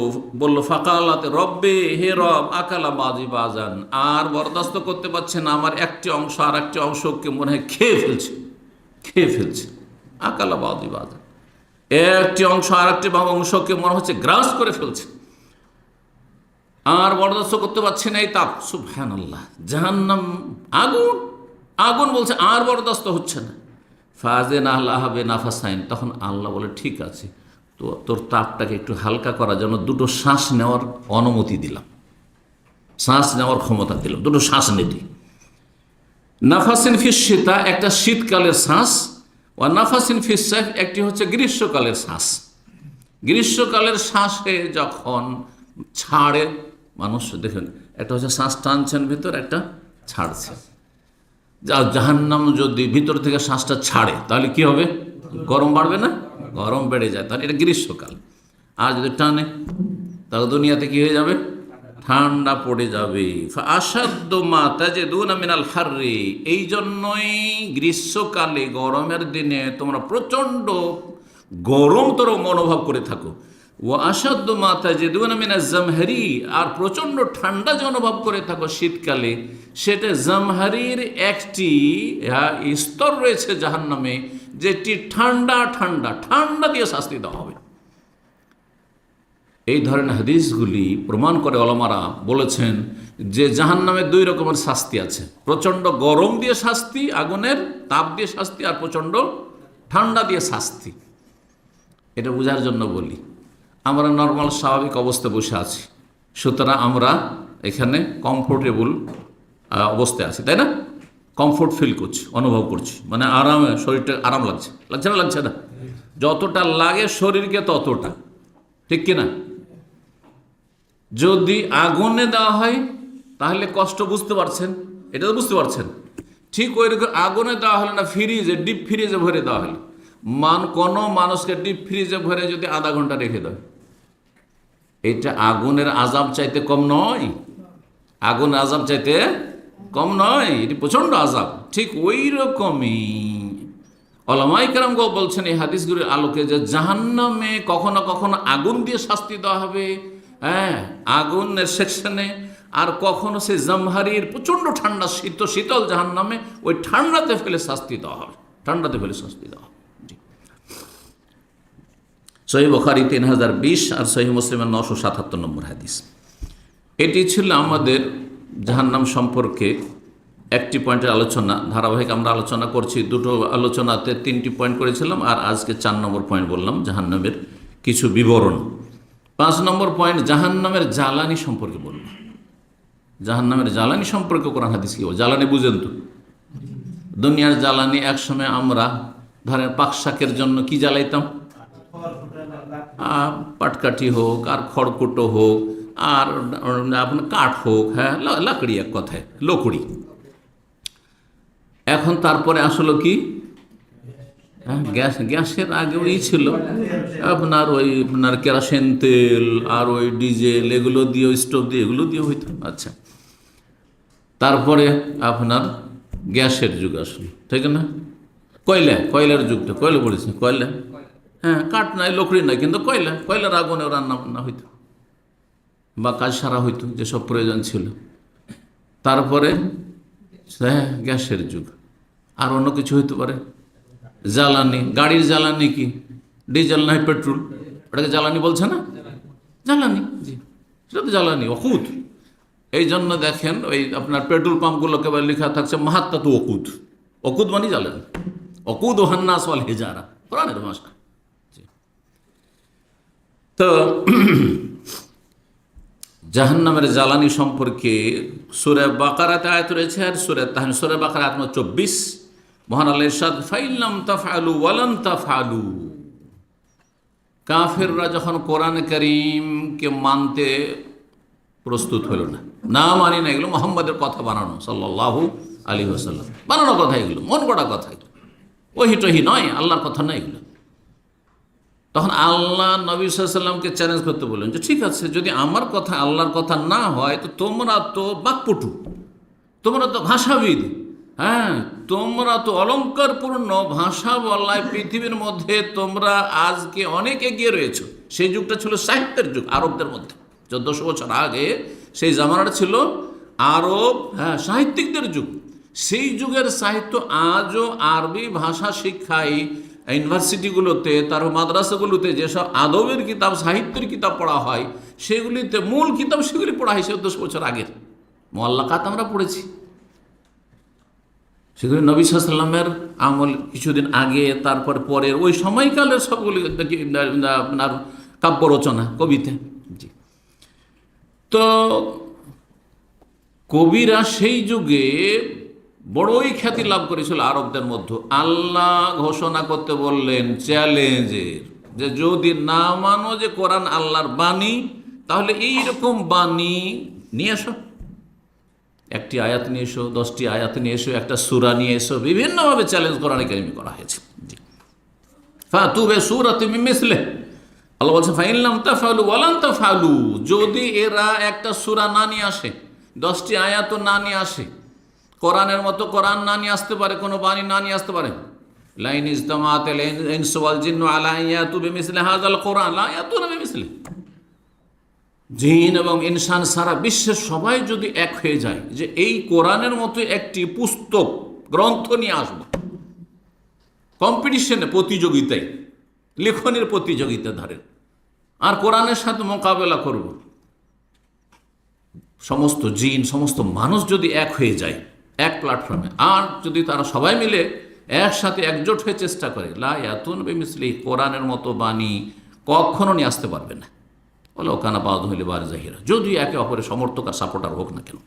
বলল ফাকালাতে রব্বে, হে রব, আকালা বাজি বাজান, আর বরদাস্ত করতে পারছে না, আমার একটি অংশ আর একটি অংশকে মনে হয় খেয়ে ফেলছে। আকালা বাজি বাজান, একটি অংশ আর একটি অংশকে মনে হচ্ছে গ্রাস করে ফেলছে, আর বরদাস্ত করতে পারছে না এই তাপ। সুবহানাল্লাহ, জাহান্নাম আগুন, আগুন বলছে আর বরদাস্ত হচ্ছে না। ফাজেন আল্লাহ নাফাসাইন, তখন আল্লাহ বলে ঠিক আছে, তো তোর তাপটাকে একটু হালকা করার জন্য দুটো শ্বাস নেওয়ার অনুমতি দিলাম, শ্বাস নেওয়ার ক্ষমতা দিলাম, দুটো শ্বাস নিতে। নাফাসিন ফিস শীতা, একটা শীতকালের শ্বাস, ও নাফাসিন ফিস সাইফ, একটি হচ্ছে গ্রীষ্মকালের শ্বাস। গ্রীষ্মকালের শ্বাসে যখন ছাড়ে মানুষ, দেখেন একটা হচ্ছে শ্বাস টানছেন ভিতর, একটা ছাড়ছে। জাহান্নাম যদি ভিতর থেকে শ্বাসটা ছাড়ে তাহলে কি হবে? গরম বাড়বে না? গরম বেড়ে যায়, তাহলে এটা গ্রীষ্মকাল। আর যদি টানে তাহলে দুনিয়াতে কি হয়ে যাবে? ঠান্ডা পড়ে যাবে। আসাদ্দ মা তাজিদুনা মিনাল হাররি, এই জন্যই গ্রীষ্মকালে, গরমের দিনে তোমরা প্রচণ্ড গরমতর অনুভব করে থাকো। ও আসাদ্দ মা তাজিদুনা মিনাজ জামহারি, আর প্রচণ্ড ঠান্ডা যে অনুভব করে থাকো শীতকালে, সেটা জামহারির একটি স্তর রয়েছে জাহান্নামে, যেটি ঠান্ডা ঠান্ডা ঠান্ডা দিয়ে শাস্তি দেওয়া হবে। এই ধরনের হাদিসগুলি প্রমাণ করে ওলামারা বলেছেন যে জাহান্নামে দুই রকমের শাস্তি আছে, প্রচণ্ড গরম দিয়ে শাস্তি, আগুনের তাপ দিয়ে শাস্তি, আর প্রচণ্ড ঠান্ডা দিয়ে শাস্তি। এটা বোঝার জন্য বলি, আমরা নর্মাল স্বাভাবিক অবস্থায় বসে আছি, সুতরাং আমরা এখানে কমফোর্টেবল অবস্থায় আছি, তাই না? কমফোর্ট ফিল করছি, অনুভব করছি, মানে আরামে, শরীরটা আরাম লাগছে, লাগছে না? লাগছে না? যতটা লাগে শরীরকে ততটা, ঠিক কিনা? যদি আগুনে দেওয়া হয় তাহলে কষ্ট বুঝতে পারছেন, এটা তো বুঝতে পারছেন। ঠিক ওই রকম আগুনে দেওয়া হলে না, ফ্রিজে, ডিপ ফ্রিজে ভরে দেওয়া হলে, কোনো মানুষকে ডিপ ফ্রিজে ভরে যদি আধা ঘন্টা রেখে দেয়, এটা আগুনের আযাব চাইতে কম নয়, আগুন আযাব চাইতে কম নয়, এটি প্রচণ্ড আযাব। ঠিক ওই রকমই ওলামায়ে কেরাম বলছেন এই হাদিসগুলির আলোকে যে জাহান্নামে কখনো কখনো আগুন দিয়ে শাস্তি দেওয়া হবে, হ্যাঁ, আগুনের সেকশনে, আর কখনো সে জামহারির প্রচণ্ড ঠান্ডা শীতল জাহান্নামে ওই ঠান্ডাতে ফেলে শাস্তি দেওয়া হবে, ঠান্ডাতে ফেলে শাস্তি দেওয়া হবে। সহিহ বুখারী 3020 আর সহিহ মুসলিমের 977 নম্বর হাদিস। এটি ছিল আমাদের জাহান্নাম সম্পর্কে একটি পয়েন্টের আলোচনা। ধারাবাহিক আমরা আলোচনা করছি, দুটো আলোচনাতে 3টি পয়েন্ট করেছিলাম, আর আজকে 4 নম্বর পয়েন্ট বললাম, জাহান্নামের কিছু বিবরণ। 5 নম্বর পয়েন্ট জাহান্নামের জ্বালানি সম্পর্কে বলব। জাহান্নামের জ্বালানি সম্পর্কে কোরআন হাদিস কি বলে? জ্বালানি বুঝেন তো? দুনিয়ার জ্বালানি, একসময় আমরা ধরেন পাক শাকের জন্য কি জ্বালাইতাম? পাটকাঠি হোক, আর খড়কুটো হোক, আর আপনার কাঠ হোক, হ্যাঁ, লাকড়ি, এক কথায় লকড়ি। এখন তারপরে আসলো কি? গ্যাসের আগে ওই ছিল আপনার কেরোসিন তেল, আর ওই ডিজেল, এগুলো দিয়ে, স্টোভ দিয়ে, এগুলো দিয়ে হইতো। আচ্ছা, তারপরে আপনার গ্যাসের যুগ আসলো, ঠিক না? কয়লার যুগটা, কয়লা পড়েছে, কয়লা, হ্যাঁ, কাঠ নাই, লকড়ি নাই, কিন্তু কয়লার আগুনে রান্না বান্না হইতো বা কাজ সারা হইতো, যেসব প্রয়োজন ছিল। তারপরে হ্যাঁ, গ্যাসের যুগ, আর অন্য কিছু হইতে পারে, জ্বালানি। গাড়ির জ্বালানি কি? ডিজেল নাই পেট্রোল, ওটাকে জ্বালানি বলছে না? জ্বালানি, জি, সেটা তো জ্বালানি, ওকুদ। এই জন্য দেখেন ওই আপনার পেট্রোল পাম্পগুলোকে লেখা থাকছে মাহাত্মাত ওকুদ, ওকুদ মানে জ্বালানি, ওকুদ ও হান্নাস ওয়াল হিজারা, কোরআনের ভাষা। তো জাহান্নামের জ্বালানি সম্পর্কে সূরা বাকারাতে আয়াত রয়েছে, আর সূরা বাকারা আয়াত 24, মহান আল্লাহ ইরশাদ, ফাইল্লাম তাফআলু ওয়ালান তাফআলু। কাফেররা যখন কোরআন কারীমকে মানতে প্রস্তুত হলো না মানি না, এগুলো মুহাম্মদের কথা বানানো, সাল্লাল্লাহু আলাইহি ওয়াসাল্লাম বানানো কথা, এগুলো মন গড়া কথা, এগুলো ওহি টহি নয়, আল্লাহর কথা নয় এগুলো। তখন আল্লাহ নবী সাল্লাল্লাহু আলাইহি ওয়াসাল্লামকে চ্যালেঞ্জ করতে বললেন যে ঠিক আছে, যদি আমার কথা আল্লাহর কথা না হয়, তো তোমরা তো বাকপটু, তোমরা তো ভাষাবিদ, হ্যাঁ, তোমরা তো অলঙ্কারপূর্ণ ভাষা বলায় পৃথিবীর মধ্যে তোমরা আজকে অনেক এগিয়ে রয়েছো। সেই যুগটা ছিল সাহিত্যের যুগ আরবদের মধ্যে। 1400 বছর আগে সেই জামানাটা ছিল আরব, হ্যাঁ, সাহিত্যিকদের যুগ। সেই যুগের সাহিত্য আজও আরবি ভাষা শিক্ষায় ইউনিভার্সিটিগুলোতে, তার মাদ্রাসাগুলোতে যেসব আদবের কিতাব, সাহিত্যের কিতাব পড়া হয়, সেগুলিতে মূল কিতাব সেগুলি পড়া হয় 1400 বছর আগের। মুআল্লাকাত আমরা পড়েছি, সেগুলি নবী সাল্লাল্লাহু আলাইহি ওয়াসাল্লামের আমল কিছুদিন আগে, তারপরে পরের ওই সময়কালের সবগুলি আপনার কাব্য রচনা, কবিতা। জি, তো কবিরা সেই যুগে বড়ই খ্যাতি লাভ করেছিল আরবদের মধ্যে। আল্লাহ ঘোষণা করতে বললেন চ্যালেঞ্জের, যে যদি না মানো যে কোরআন আল্লাহর বাণী, তাহলে এইরকম বাণী নিয়ে এসো। একটি আয়াত নিয়ে এসো, 10টি আয়াত নিয়ে এসো, একটা সূরা নিয়ে এসো। বিভিন্নভাবে চ্যালেঞ্জ কোরআনে কারিমে করা হয়েছে। ফাতু বিসূরাতিন মিন মিসলিহি, আল্লাহ বলছেন ফাইন লাম তাফআলু ওয়া লান তাফআলু, যদি এরা একটা সূরা না নিয়ে আসে, 10টি আয়াত না নিয়ে আসে, কোরআনের মতো কোরআন না নিয়ে আসতে পারে, কোনো বাণী না নিয়ে আসতে পারে, লাইন ইজতামাআতিল ইনসু ওয়াল জিন্নু আলা আন ইয়াতু বিমিসলি হাযাল কোরআন লা ইয়াতুনা বিমিসলিহি, জিন এবং ইনসান সারা বিশ্বের সবাই যদি এক হয়ে যায় যে এই কোরআনের মতো একটি পুস্তক গ্রন্থ নিয়ে আসবো, কম্পিটিশনে, প্রতিযোগিতায়, লেখনের প্রতিযোগিতা ধরেন, আর কোরআনের সাথে মোকাবেলা করব, সমস্ত জিন, সমস্ত মানুষ যদি এক হয়ে যায় এক প্ল্যাটফর্মে, আর যদি তারা সবাই মিলে একসাথে একজোট হয়ে চেষ্টা করে, লা ইয়াতুনা বিমিসলিহি, কোরআনের মতো বাণী কখনো নিয়ে আসতে পারবে না। বলে ওখানা বাদ হইলে বার জাহিরা, যদি একে অপরের সমর্থক আর সাপোর্টার হোক না কেন।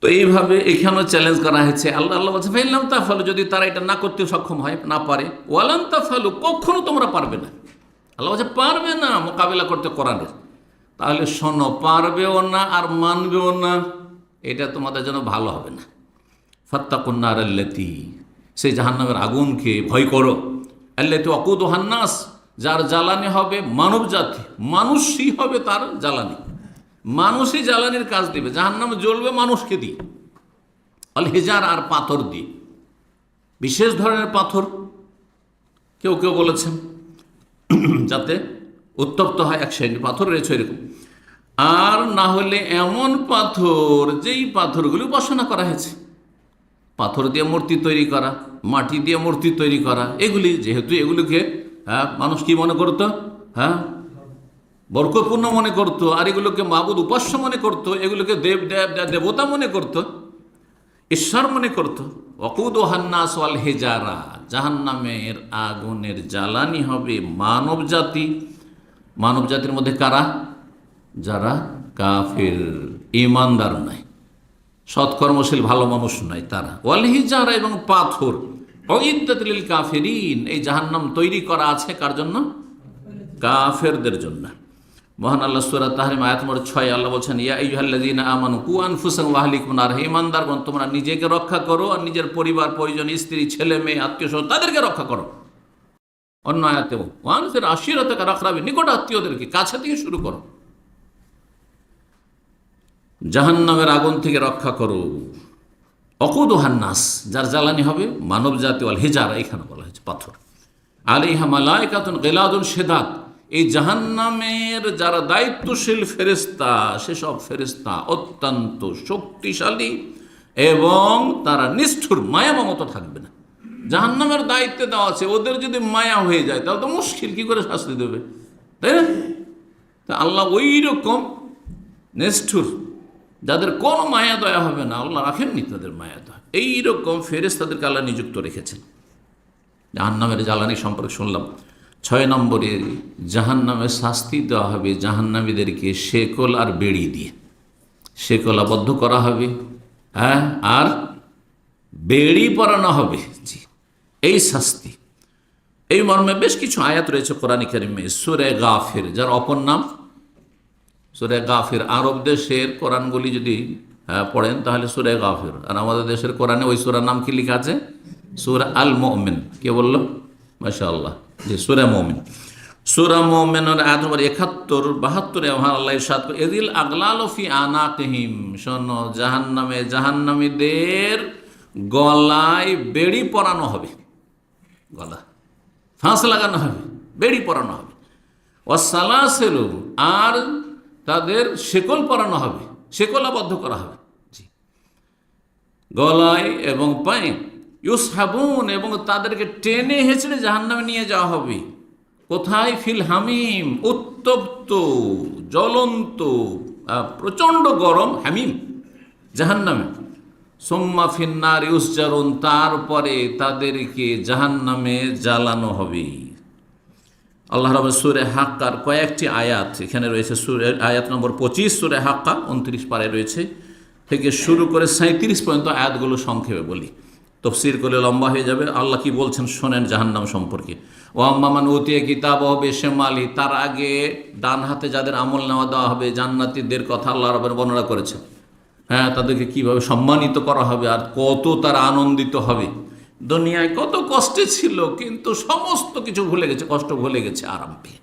তো এইভাবে এখানেও চ্যালেঞ্জ করা হয়েছে। আল্লাহ বলছে ফাইন লাম তাফআলু, যদি তারা এটা না করতে সক্ষম হয়, না পারে, ওয়া লান তাফআলু, কখনো তোমরা পারবে না। আল্লাহ বলছে পারবে না মোকাবিলা করতে কোরআনের। তাহলে শোনো, পারবেও না আর মানবেও না, এটা তোমাদের জন্য ভালো হবে না। ফাত্তাকুন নার আল্লাতী, সেই জাহান্নামের আগুনকে ভয় করো, আল্লাতী ওয়াকুদুহান নাস, যার জ্বালানি হবে মানব জাতি, মানুষই হবে তার জ্বালানি, মানুষই জ্বালানির কাজ দিবে। জাহান্নামে জ্বলবে মানুষকে দিয়ে, আল হিজার, আর পাথর দিয়ে, বিশেষ ধরনের পাথর কেউ কেউ বলেছেন যাতে উত্তপ্ত হয়, এক শ্রেণীর পাথর রয়েছে এরকম। আর না হলে এমন পাথর, যেই পাথরগুলি উপাসনা করা হয়েছে, পাথর দিয়ে মূর্তি তৈরি করা, মাটি দিয়ে মূর্তি তৈরি করা, এগুলি যেহেতু এগুলিকে মানুষ কি মনে করতো, বরকতপূর্ণ মনে করতো, আর এগুলোকে মাবুদ, উপাস্য মনে করতো, এগুলোকে দেবতা মনে করতো, ঈশ্বর মনে করতো। ওয়াকুদুহান নাস ওয়াল হিজারা, জাহান্নামের আগুনের জ্বালানি হবে মানব জাতি। মানব জাতির মধ্যে কারা? যারা কাফির, ঈমানদার নাই, সৎকর্মশীল ভালো মানুষ নাই তারা। ওয়াল হিজারা, এবং পাথর। উইদ্দাত লিল কাফিরিন, এই জাহান্নাম তৈরি করা আছে কার জন্য? কাফেরদের জন্য। মহান আল্লাহ সূরা তাহরিম আয়াত নম্বর 6 আল্লাহ বলছেন ইয়া আইয়ুহাল্লাযীনা আমানু কু আনফুসাকুম ওয়া আহলিকুম নার, হে ঈমানদারগণ, তোমরা নিজেকে রক্ষা করো আর নিজের পরিবার পরিজন, স্ত্রী, ছেলে মেয়ে, আত্মীয় স্বজন, তাদেরকে রক্ষা করো। অন্য আয়াতেও ওয়ানফির আশিরাতাকা, আকরাবিন, নিকট আত্মীয়দেরকে, কাছে থেকে শুরু করো। জাহান্নামের আগুন থেকে রক্ষা করো। ওয়াকুদুহান নাস, যার জ্বালানি হবে মানব জাতি, ওয়াল হিজারা, এখানে বলা হয়েছে পাথর। আলাইহা মালাইকাতুন গিলাদুন শিদাদ, এই জাহান্নামের যারা দায়িত্বশীল ফেরেশতা, সেসব ফেরেশতা অত্যন্ত শক্তিশালী এবং তারা নিষ্ঠুর, মায়া মমতা থাকবে না। জাহান্নামের দায়িত্বে দেওয়া আছে, ওদের যদি মায়া হয়ে যায় তাহলে তো মুশকিল, কি করে শাস্তি দেবে, তাই না? তা আল্লাহ ওই রকম নিষ্ঠুর, যাদের কোনো মায়া দয়া হবে না, আল্লাহ রাখেননি তাদের মায়া দয়া, এইরকম ফেরেশতাদেরকে আল্লাহ নিযুক্ত রেখেছেন। জাহান্নামের জ্বালানি সম্পর্কে শুনলাম। 6 নম্বরে জাহান্নামের শাস্তি দেওয়া হবে জাহান্নামীদেরকে শেকল আর বেড়ি দিয়ে, শেকল আবদ্ধ করা হবে, আর বেড়ি পরানো হবে। জি, এই শাস্তি, এই মর্মে বেশ কিছু আয়াত রয়েছে কোরআন কারিমে। সূরা গাফির, যার অপর নাম সূরা গাফির, আরব দেশের কোরআনগুলি যদি পড়েন তাহলে সূরা গাফির, আর আমাদের দেশের কোরআনে ওই সূরার নাম কি লেখা আছে? সূরা আল মুমিন। কে বললো? মাশাআল্লাহ, যে সূরা মুমিন। সূরা মুমিনের আয়াত নম্বর 71, 72 আল্লাহ ইরশাদ করে ইযিল আগলালু ফি আনাকিহিম, শোনো, জাহান্নামে জাহান্নামীদের গলায় বেড়ি পরানো হবে, গলা ফাঁস লাগানো হবে, বেড়ি পরানো হবে। ওয়াসালাসিলু, আর তাদের শেকল পরানো হবে, শেকলাবদ্ধ করা হবে গলায় এবং পায়ে। ইউসহাবুন, এবং তাদেরকে টেনে হেঁচড়ে জাহান্নামে নিয়ে যাওয়া হবে। কোথায়? ফিল হামিম, উত্তপ্ত জ্বলন্ত প্রচণ্ড গরম হামিম জাহান্নামে। সুম্মা ফিন্নার ইউসজারুন, তারপরে তাদেরকে জাহান্নামে জ্বালানো হবে। আল্লাহ রাব্বুল সূরা হাক্কার কয়েকটি আয়াত এখানে রয়েছে। আয়াত নম্বর 25 সূরা হাক্কা 29 পারে রয়েছে, থেকে শুরু করে 37 পর্যন্ত আয়াতগুলো সংক্ষেপে বলি, তফসির করলে লম্বা হয়ে যাবে। আল্লাহ কি বলছেন শোনেন জাহান্নাম সম্পর্কে। ও আম্মামান উতিয়া কিতাবাহু বিশিমালি, তার আগে ডান হাতে যাদের আমল নেওয়া দেওয়া হবে, জান্নাতীদের কথা আল্লাহ রাব্বুল বর্ণনা করেছেন। হ্যাঁ, তাদেরকে কিভাবে সম্মানিত করা হবে আর কত তারা আনন্দিত হবে। দুনিয়ায় কত কষ্টে ছিল, কিন্তু সমস্ত কিছু ভুলে গেছে, কষ্ট ভুলে গেছে আরাম পেয়ে।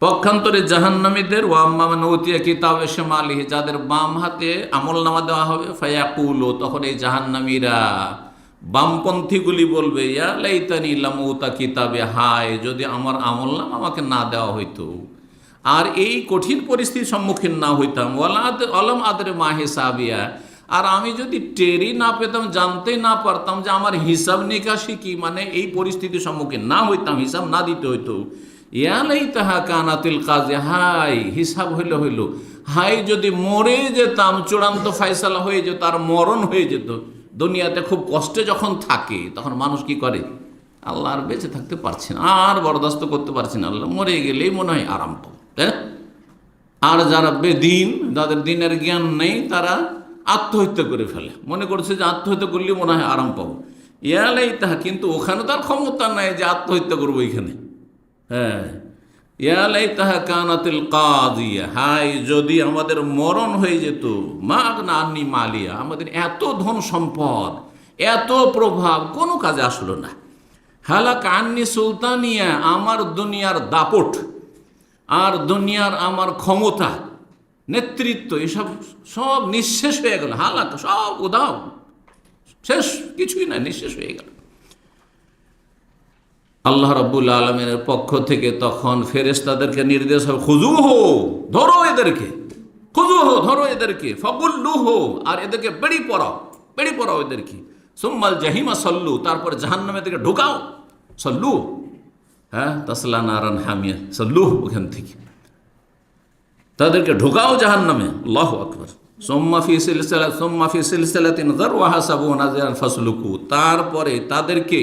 পক্ষান্তরে জাহান্নামীদের, ওয়া আম্মামান উতিয়া কিতাবাহু বিশিমালিহি, যাদের বাম হাতে আমল নামা দেওয়া হবে, ফায়াকুলু, তখন এই জাহান্নামীরা বামপন্থীগুলি বলবে, ইয়া লাইতানি লাম উতা কিতাবে, হায় যদি আমার আমল নাম আমাকে না দেওয়া হইতো, আর এই কঠিন পরিস্থিতির সম্মুখীন না হইতাম। আলম আদরে মা হিসাবিয়া, আর আমি যদি টেরি না পেতাম, জানতেই না পারতাম যে আমার হিসাব নিকাশি কি, মানে এই পরিস্থিতির সম্মুখীন না হইতাম, হিসাব না দিতে হইতো। ইয়া লাইতাহা কানাতিল কাযি, হাই হিসাব হইল, হাই যদি মরে যেতাম, চূড়ান্ত ফায়সালা হয়ে যেত, আর মরণ হয়ে যেত। দুনিয়াতে খুব কষ্টে যখন থাকে তখন মানুষ কি করে, আল্লাহ আর বেঁচে থাকতে পারছি না, আর বরদাস্ত করতে পারছি না, আল্লাহ মরে গেলেই মনে হয় আরাম পাবো, তাই না? আর যারা বেদিন, যাদের দিনের জ্ঞান নেই, তারা আত্মহত্যা করে ফেলে, মনে করছে যে আত্মহত্যা করলে মনে হয় আরাম পাবো। ইয়ালাই তাহা, কিন্তু ওখানে তার ক্ষমতা নাই যে আত্মহত্যা করবো এখানে। হ্যাঁ, ইয়ালাই তাহা কানাতিল কাদিয়া, হাই যদি আমাদের মরণ হয়ে যেত, মাগনা আন্নি মালিয়া, আমাদের এত ধন সম্পদ, এত প্রভাব কোনো কাজে আসলো না। হালাক আন্নি সুলতানিয়া, আমার দুনিয়ার দাপট আর দুনিয়ার আমার ক্ষমতা, নেতৃত্ব, এসব সব নিঃশেষ হয়ে গেল। হালাক, সব উদাও, শেষ, কিছুই না, নিঃশেষ হয়ে গেল। আল্লাহ রাব্বুল আলামিনের পক্ষ থেকে তখন ফেরেশতাদেরকে নির্দেশ হবে, খুযুহু, ধরো এদেরকে, খুযুহু, ধরো এদেরকে, ফাগুল্লুহু, আর এদেরকে বেড়ি পরাও এদেরকে, সুম্মাল জাহিমা সল্লু, তারপর জাহান্নামে এদেরকে ঢুকাও, সল্লু, হ্যাঁ, তাসলা নারান হামিয়া, সল্লু, ওখান থেকে তাদেরকে ঢুকাও জাহান্নামে। আল্লাহু আকবার। সুম্মা ফি সিলসিলাতিন যারওয়াহা সাবউনা যিরান ফাসলুকু, তারপরে তাদেরকে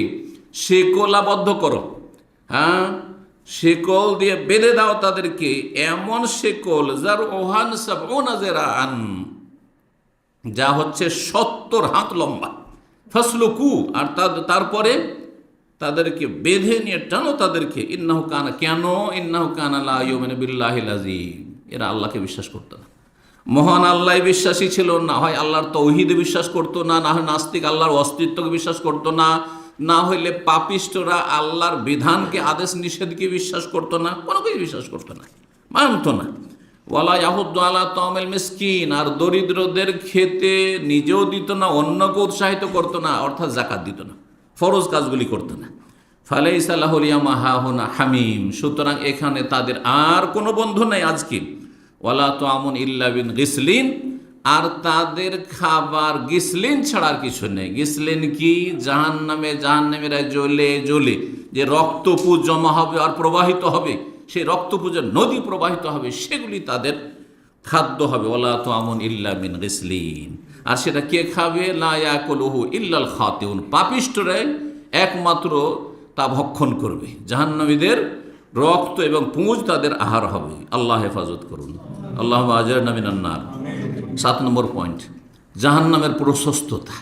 শেকলাবদ্ধ করো, হ্যাঁ, শেকল দিয়ে বেঁধে দাও তাদেরকে, এমন শেকল যার ওহান সাবউনা যিরান, যা হচ্ছে 70 হাত লম্বা। ফাসলুকু, আর তারপরে তাদেরকে বেঁধে নিয়ে টানো তাদেরকে। ইন্নাহু কানা, কেন? ইন্নাহু কানা লা ইউমিনু বিল্লাহিল আযীম, এরা আল্লাহকে বিশ্বাস করতো না, মহান আল্লাহ বিশ্বাসী ছিল না, হয় আল্লাহর তৌহিদে বিশ্বাস করতো না, না হয় নাস্তিক আল্লাহর অস্তিত্বকে বিশ্বাস করতো না, না হইলে পাপিষ্টরা আল্লাহর বিধানকে, আদেশ নিষেধকে বিশ্বাস করতো না, কোনো কিছু বিশ্বাস করতো না, মানতো না। ওয়ালা ইয়াহুদ্দু আলা তামিল মিসকিন, আর দরিদ্রদের খেতে নিজেও দিত না, অন্যকে উৎসাহিত করতো না, অর্থাৎ যাকাত দিত না, ফরজ কাজগুলি করতো না। ফালাইসা লাহুল ইয়াওমা হাহুনা হামিম, সুতরাং এখানে তাদের আর কোনো বন্ধু নেই আজকে। ওয়ালা তুআমুন ইল্লা বিন গিসলিন, আর তাদের খাবার গিসলিন ছাড়া আর কিছু নেই। গিসলিন কি? জাহান্নামেরা জ্বলে জ্বলে যে রক্তপুঞ্জ জমা হবে আর প্রবাহিত হবে, সেই রক্তপুঞ্জের নদী প্রবাহিত হবে, সেগুলি তাদের খাদ্য হবে। ওয়ালা তুআমুন ইল্লা বিন গিসলিন, আর সেটা কে খাবে? লা ইয়াকুলুহু ইল্লাল খাতিউন, পাপিষ্ঠরাই একমাত্র তা ভক্ষণ করবে। জাহান্নামীদের রক্ত এবং পুঁজ তাদের আহার হবে। আল্লাহ হেফাজত করুন, আল্লাহ আজরনা মিনান নার। 7 নম্বর পয়েন্ট, জাহান্নামের প্রশস্ততা।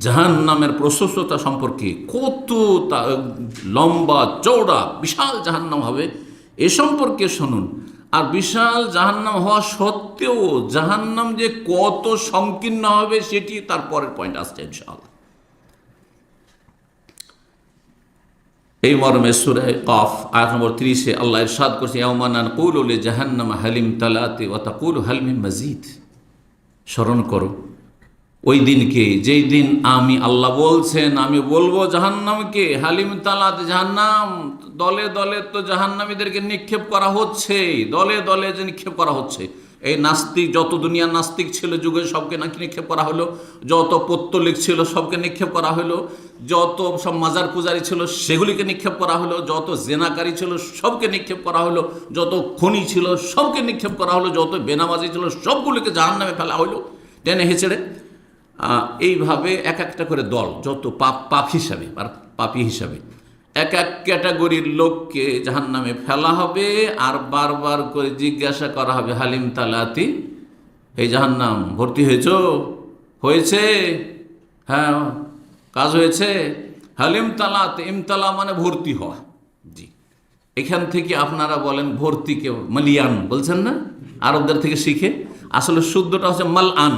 জাহান্নামের প্রশস্ততা সম্পর্কে, কত লম্বা চওড়া বিশাল জাহান্নাম হবে এ সম্পর্কে শুনুন। আর বিশাল জাহান্নাম হওয়া সত্ত্বেও জাহান্নাম যে কত সংকীর্ণ হবে সেটি তার পরের পয়েন্ট আসছে ইনশাআল্লাহ। এই মর্মে সূরা কাফ আয়াত নম্বর 30 আল্লাহ ইরশাদ করছে, ইয়াওমা নাকুলু লিজাহান্নামা হালিম তালাতি ওয়া তাকুলু হাল মিন মাজিদ। স্মরণ করো ওই দিনকে, যেই দিন আমি আল্লাহ বলছেন আমি বলবো জাহান্নামকে হালিম তালাত, জাহান্নাম দলে দলে তো জাহান্নামীদেরকে নিক্ষেপ করা হচ্ছে, দলে দলে যে নিক্ষেপ করা হচ্ছে। এই নাস্তিক, যত দুনিয়ার নাস্তিক ছিল যুগে সবকে নাকি নিক্ষেপ করা হলো, যত পত্তলিক ছিল সবকে নিক্ষেপ করা হলো, যত সব মাজার পূজারি ছিল সেগুলিকে নিক্ষেপ করা হলো, যত জেনাকারী ছিল সবকে নিক্ষেপ করা হলো, যত খনি ছিল সবকে নিক্ষেপ করা হলো, যত বেনামাজি ছিল সবগুলিকে জাহান্নামে ফেলা হলো টেনে হেঁচড়ে। এইভাবে এক একটা করে দল, যত পাপ হিসাবে আর পাপী হিসাবে এক এক ক্যাটাগরির লোককে জাহান্নামে ফেলা হবে। আর বারবার করে জিজ্ঞাসা করা হবে, হালিম তালাতি, এই জাহান্নাম ভর্তি হয়েছে? হ্যাঁ, কাজ হয়েছে। হালিম তালাত, ইমতালা মানে ভর্তি হওয়া। জি, এখান থেকে আপনারা বলেন ভর্তিকে মালিয়ান বলছেন না, আরবদের থেকে শিখে। আসলে শুদ্ধটা হচ্ছে মাল আন,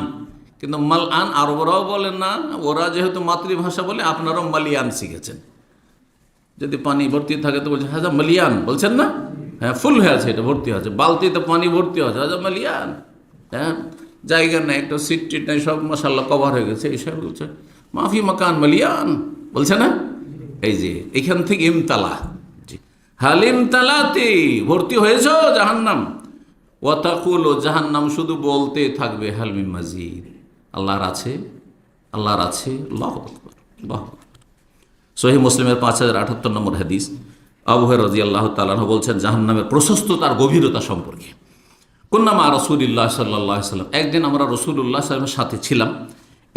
কিন্তু মাল আন আরবরাও বলেন না, ওরা যেহেতু মাতৃভাষা বলে আপনারাও মালিয়ান শিখেছেন। যদি পানি ভর্তি থাকে তো বলছে হাজা মালিয়ান, বলছেন না? হ্যাঁ, ফুল হয়ে আছে, এটা ভর্তি আছে, বালতিতে পানি ভর্তি আছে, হাজা মালিয়ান। হ্যাঁ, জায়গা নেই, একটা সিট টিট নেই, সব মশাল্লা কভার হয়ে গেছে, এইসব বলছে মাফি মাকান মালিয়ান, বলছে না? এই যে এখান থেকে ইমতালা, জি, হালিম তালাতে ভর্তি হয়েছ জাহান্নাম। ওয়াতাকুল, জাহান্নাম শুধু বলতে থাকবে হালমি মাজিদ, আল্লাহর আছে, আল্লাহর আছে। আল্লাহু আকবার, আল্লাহু আকবার। সহিহ মুসলিমের 5078 নম্বর হাদিস, আবু হুরায়রা রাদিয়াল্লাহু তাআলা আনহু বলছেন জাহান্নামের প্রশস্ততার গভীরতা সম্পর্কে। কুন্না মা রাসূলিল্লাহ সাল্লাল্লাহু আলাইহি ওয়াসাল্লাম, একদিন আমরা রাসূলুল্লাহ সাল্লাল্লাহু আলাইহি ওয়াসাল্লামের সাথে ছিলাম।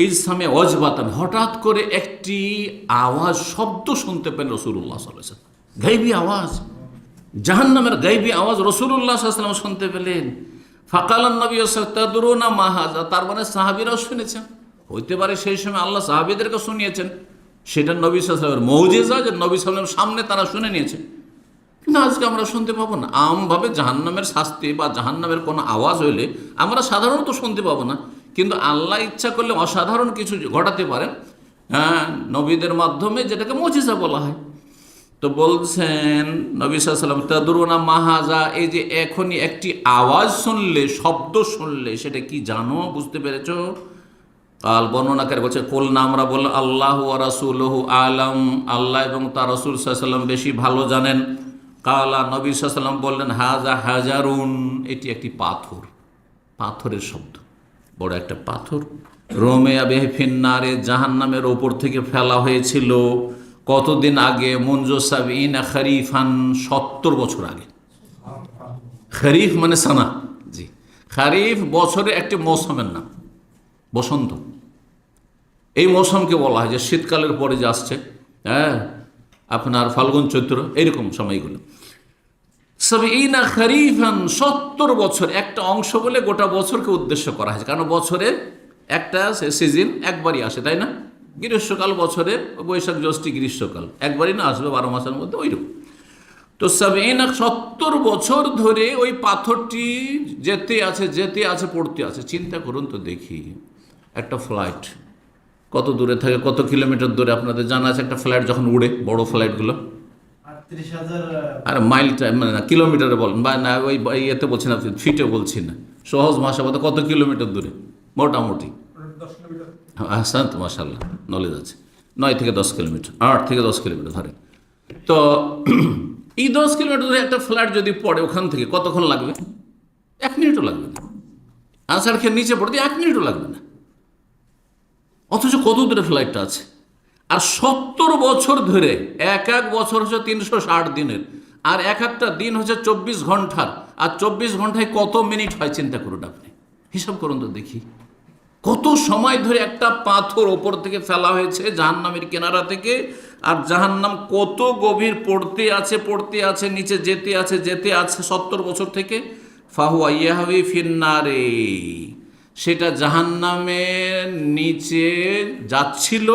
ইজসামে ওয়াজবাতান, হঠাৎ করে একটি আওয়াজ, শব্দ শুনতে পেলেন রাসূলুল্লাহ সাল্লাল্লাহু আলাইহি ওয়াসাল্লাম। গায়বী আওয়াজ, জাহান্নামের গায়বী আওয়াজ রাসূলুল্লাহ সাল্লাল্লাহু আলাইহি ওয়াসাল্লাম শুনতে পেলেন। ফাকালান নবী সাল্লাল্লাহু আলাইহি ওয়াসাল্লাম তাদরুনা মা হাযা, তার মানে সাহাবীরাও শুনেছেন। হইতে পারে সেই সময় আল্লাহ সাহাবীদেরকে শুনিয়েছেন, সেটা নবী সাল্লাল্লাহু আলাইহি ওয়াসাল্লামের মুজিজা যে নবী সাল্লাল্লাহু আলাইহি ওয়াসাল্লামের সামনে তারা শুনে নিয়েছে। কিন্তু আজকে আমরা শুনতে পাবো না। আমভাবে জাহান্নামের শাস্তি বা জাহান্নামের কোনো আওয়াজ হইলে আমরা সাধারণত শুনতে পাবো না, কিন্তু আল্লাহ ইচ্ছা করলে অসাধারণ কিছু ঘটাতে পারেন, হ্যাঁ, নবীদের মাধ্যমে, যেটাকে মুজিজা বলা হয়। তো বলছেন নবী সাল্লাল্লাহু আলাইহি ওয়াসাল্লাম তাদরুনা মা হাযা, এই যে এখনই একটি আওয়াজ শুনলে, শব্দ শুনলে, সেটা কি জানো, বুঝতে পেরেছো? কাল বর্ণনাকারী বলছে কুলনা, আমরা বললাম আল্লাহু ওয়া রাসূলুহু আলাম, আল্লাহ এবং তার রাসূল সাল্লাল্লাহু আলাইহি ওয়াসাল্লাম বেশি ভালো জানেন। কালা, নবী সাল্লাল্লাহু আলাইহি ওয়াসাল্লাম বললেন হাযা হাজারুন, এটি একটি পাথর, পাথরের শব্দ, বড় একটা পাথর। রোমেয়া বিহি ফিন্নারে, জাহান্নামের ওপর থেকে ফেলা হয়েছিল কতদিন আগে? মুনজু সাবিনা খরিফান, 70 বছর আগে। খরিফ মানে সানা, জি, খরিফ বছরের একটি মৌসুমের নাম, বসন্ত। এই মৌসুমকে বলা হয় যে শীতকালের পরে যে আসছে, হ্যাঁ, আপনার ফাল্গুন চৈত্র, এইরকম সময়গুলো। সাবিনা খরিফান, 70 বছর, একটা অংশ বলে গোটা বছরকে উদ্দেশ্য করা হয়েছে, কারণ বছরে একটা সিজন একবারই আসে, তাই না? গ্রীষ্মকাল, বছরে বৈশাখ জ্যৈষ্ঠ গ্রীষ্মকাল একবারই না আসবে 12 মাসের মধ্যে, ওইরকম। তো 70 বছর ধরে ওই পাথরটি যেতে আছে পড়তে আছে। চিন্তা করুন তো দেখি, একটা ফ্লাইট কত দূরে থাকে, কত কিলোমিটার দূরে আপনাদের জানা আছে? একটা ফ্লাইট যখন উড়ে, বড় ফ্লাইটগুলো, 38,000, আর মাইলটা মানে না, কিলোমিটারে বলেন, বা না ওই ইয়েতে বলছি না, ফিটে বলছি না, সহজ ভাষা বলতে কত কিলোমিটার দূরে মোটামুটি? 10 কিলোমিটার। আহসান, মাশাআল্লাহ, নলেজ আছে। 9 থেকে 10 কিলোমিটার, 8 থেকে 10 কিলোমিটার ধরে। তো এই 10 কিলোমিটার ধরে একটা ফ্লাইট যদি পড়ে, ওখান থেকে কতক্ষণ লাগবে? 1 মিনিটও লাগবে না। আনসার খেয়ে নিচে পড়তে 1 মিনিটও লাগবে না। অথচ কত দূরে ফ্লাইটটা আছে। আর 70 বছর ধরে, এক বছর হচ্ছে 360 দিনের, আর এক একটা দিন হচ্ছে 24 ঘন্টার, আর 24 ঘন্টায় কত মিনিট হয় চিন্তা করুন আপনি, হিসাব করুন তো দেখি। কত সময় ধরে একটা পাথর ওপর থেকে ফেলা হয়েছে জাহান্নামের কিনারা থেকে, আর জাহান্নাম কত গভীর পড়তে আছে, নিচে যেতে আছে 70 বছর থেকে। ফাহুয়া ইয়াহবি ফিন্নারে, সেটা জাহান্নামের নিচে যাচ্ছিল।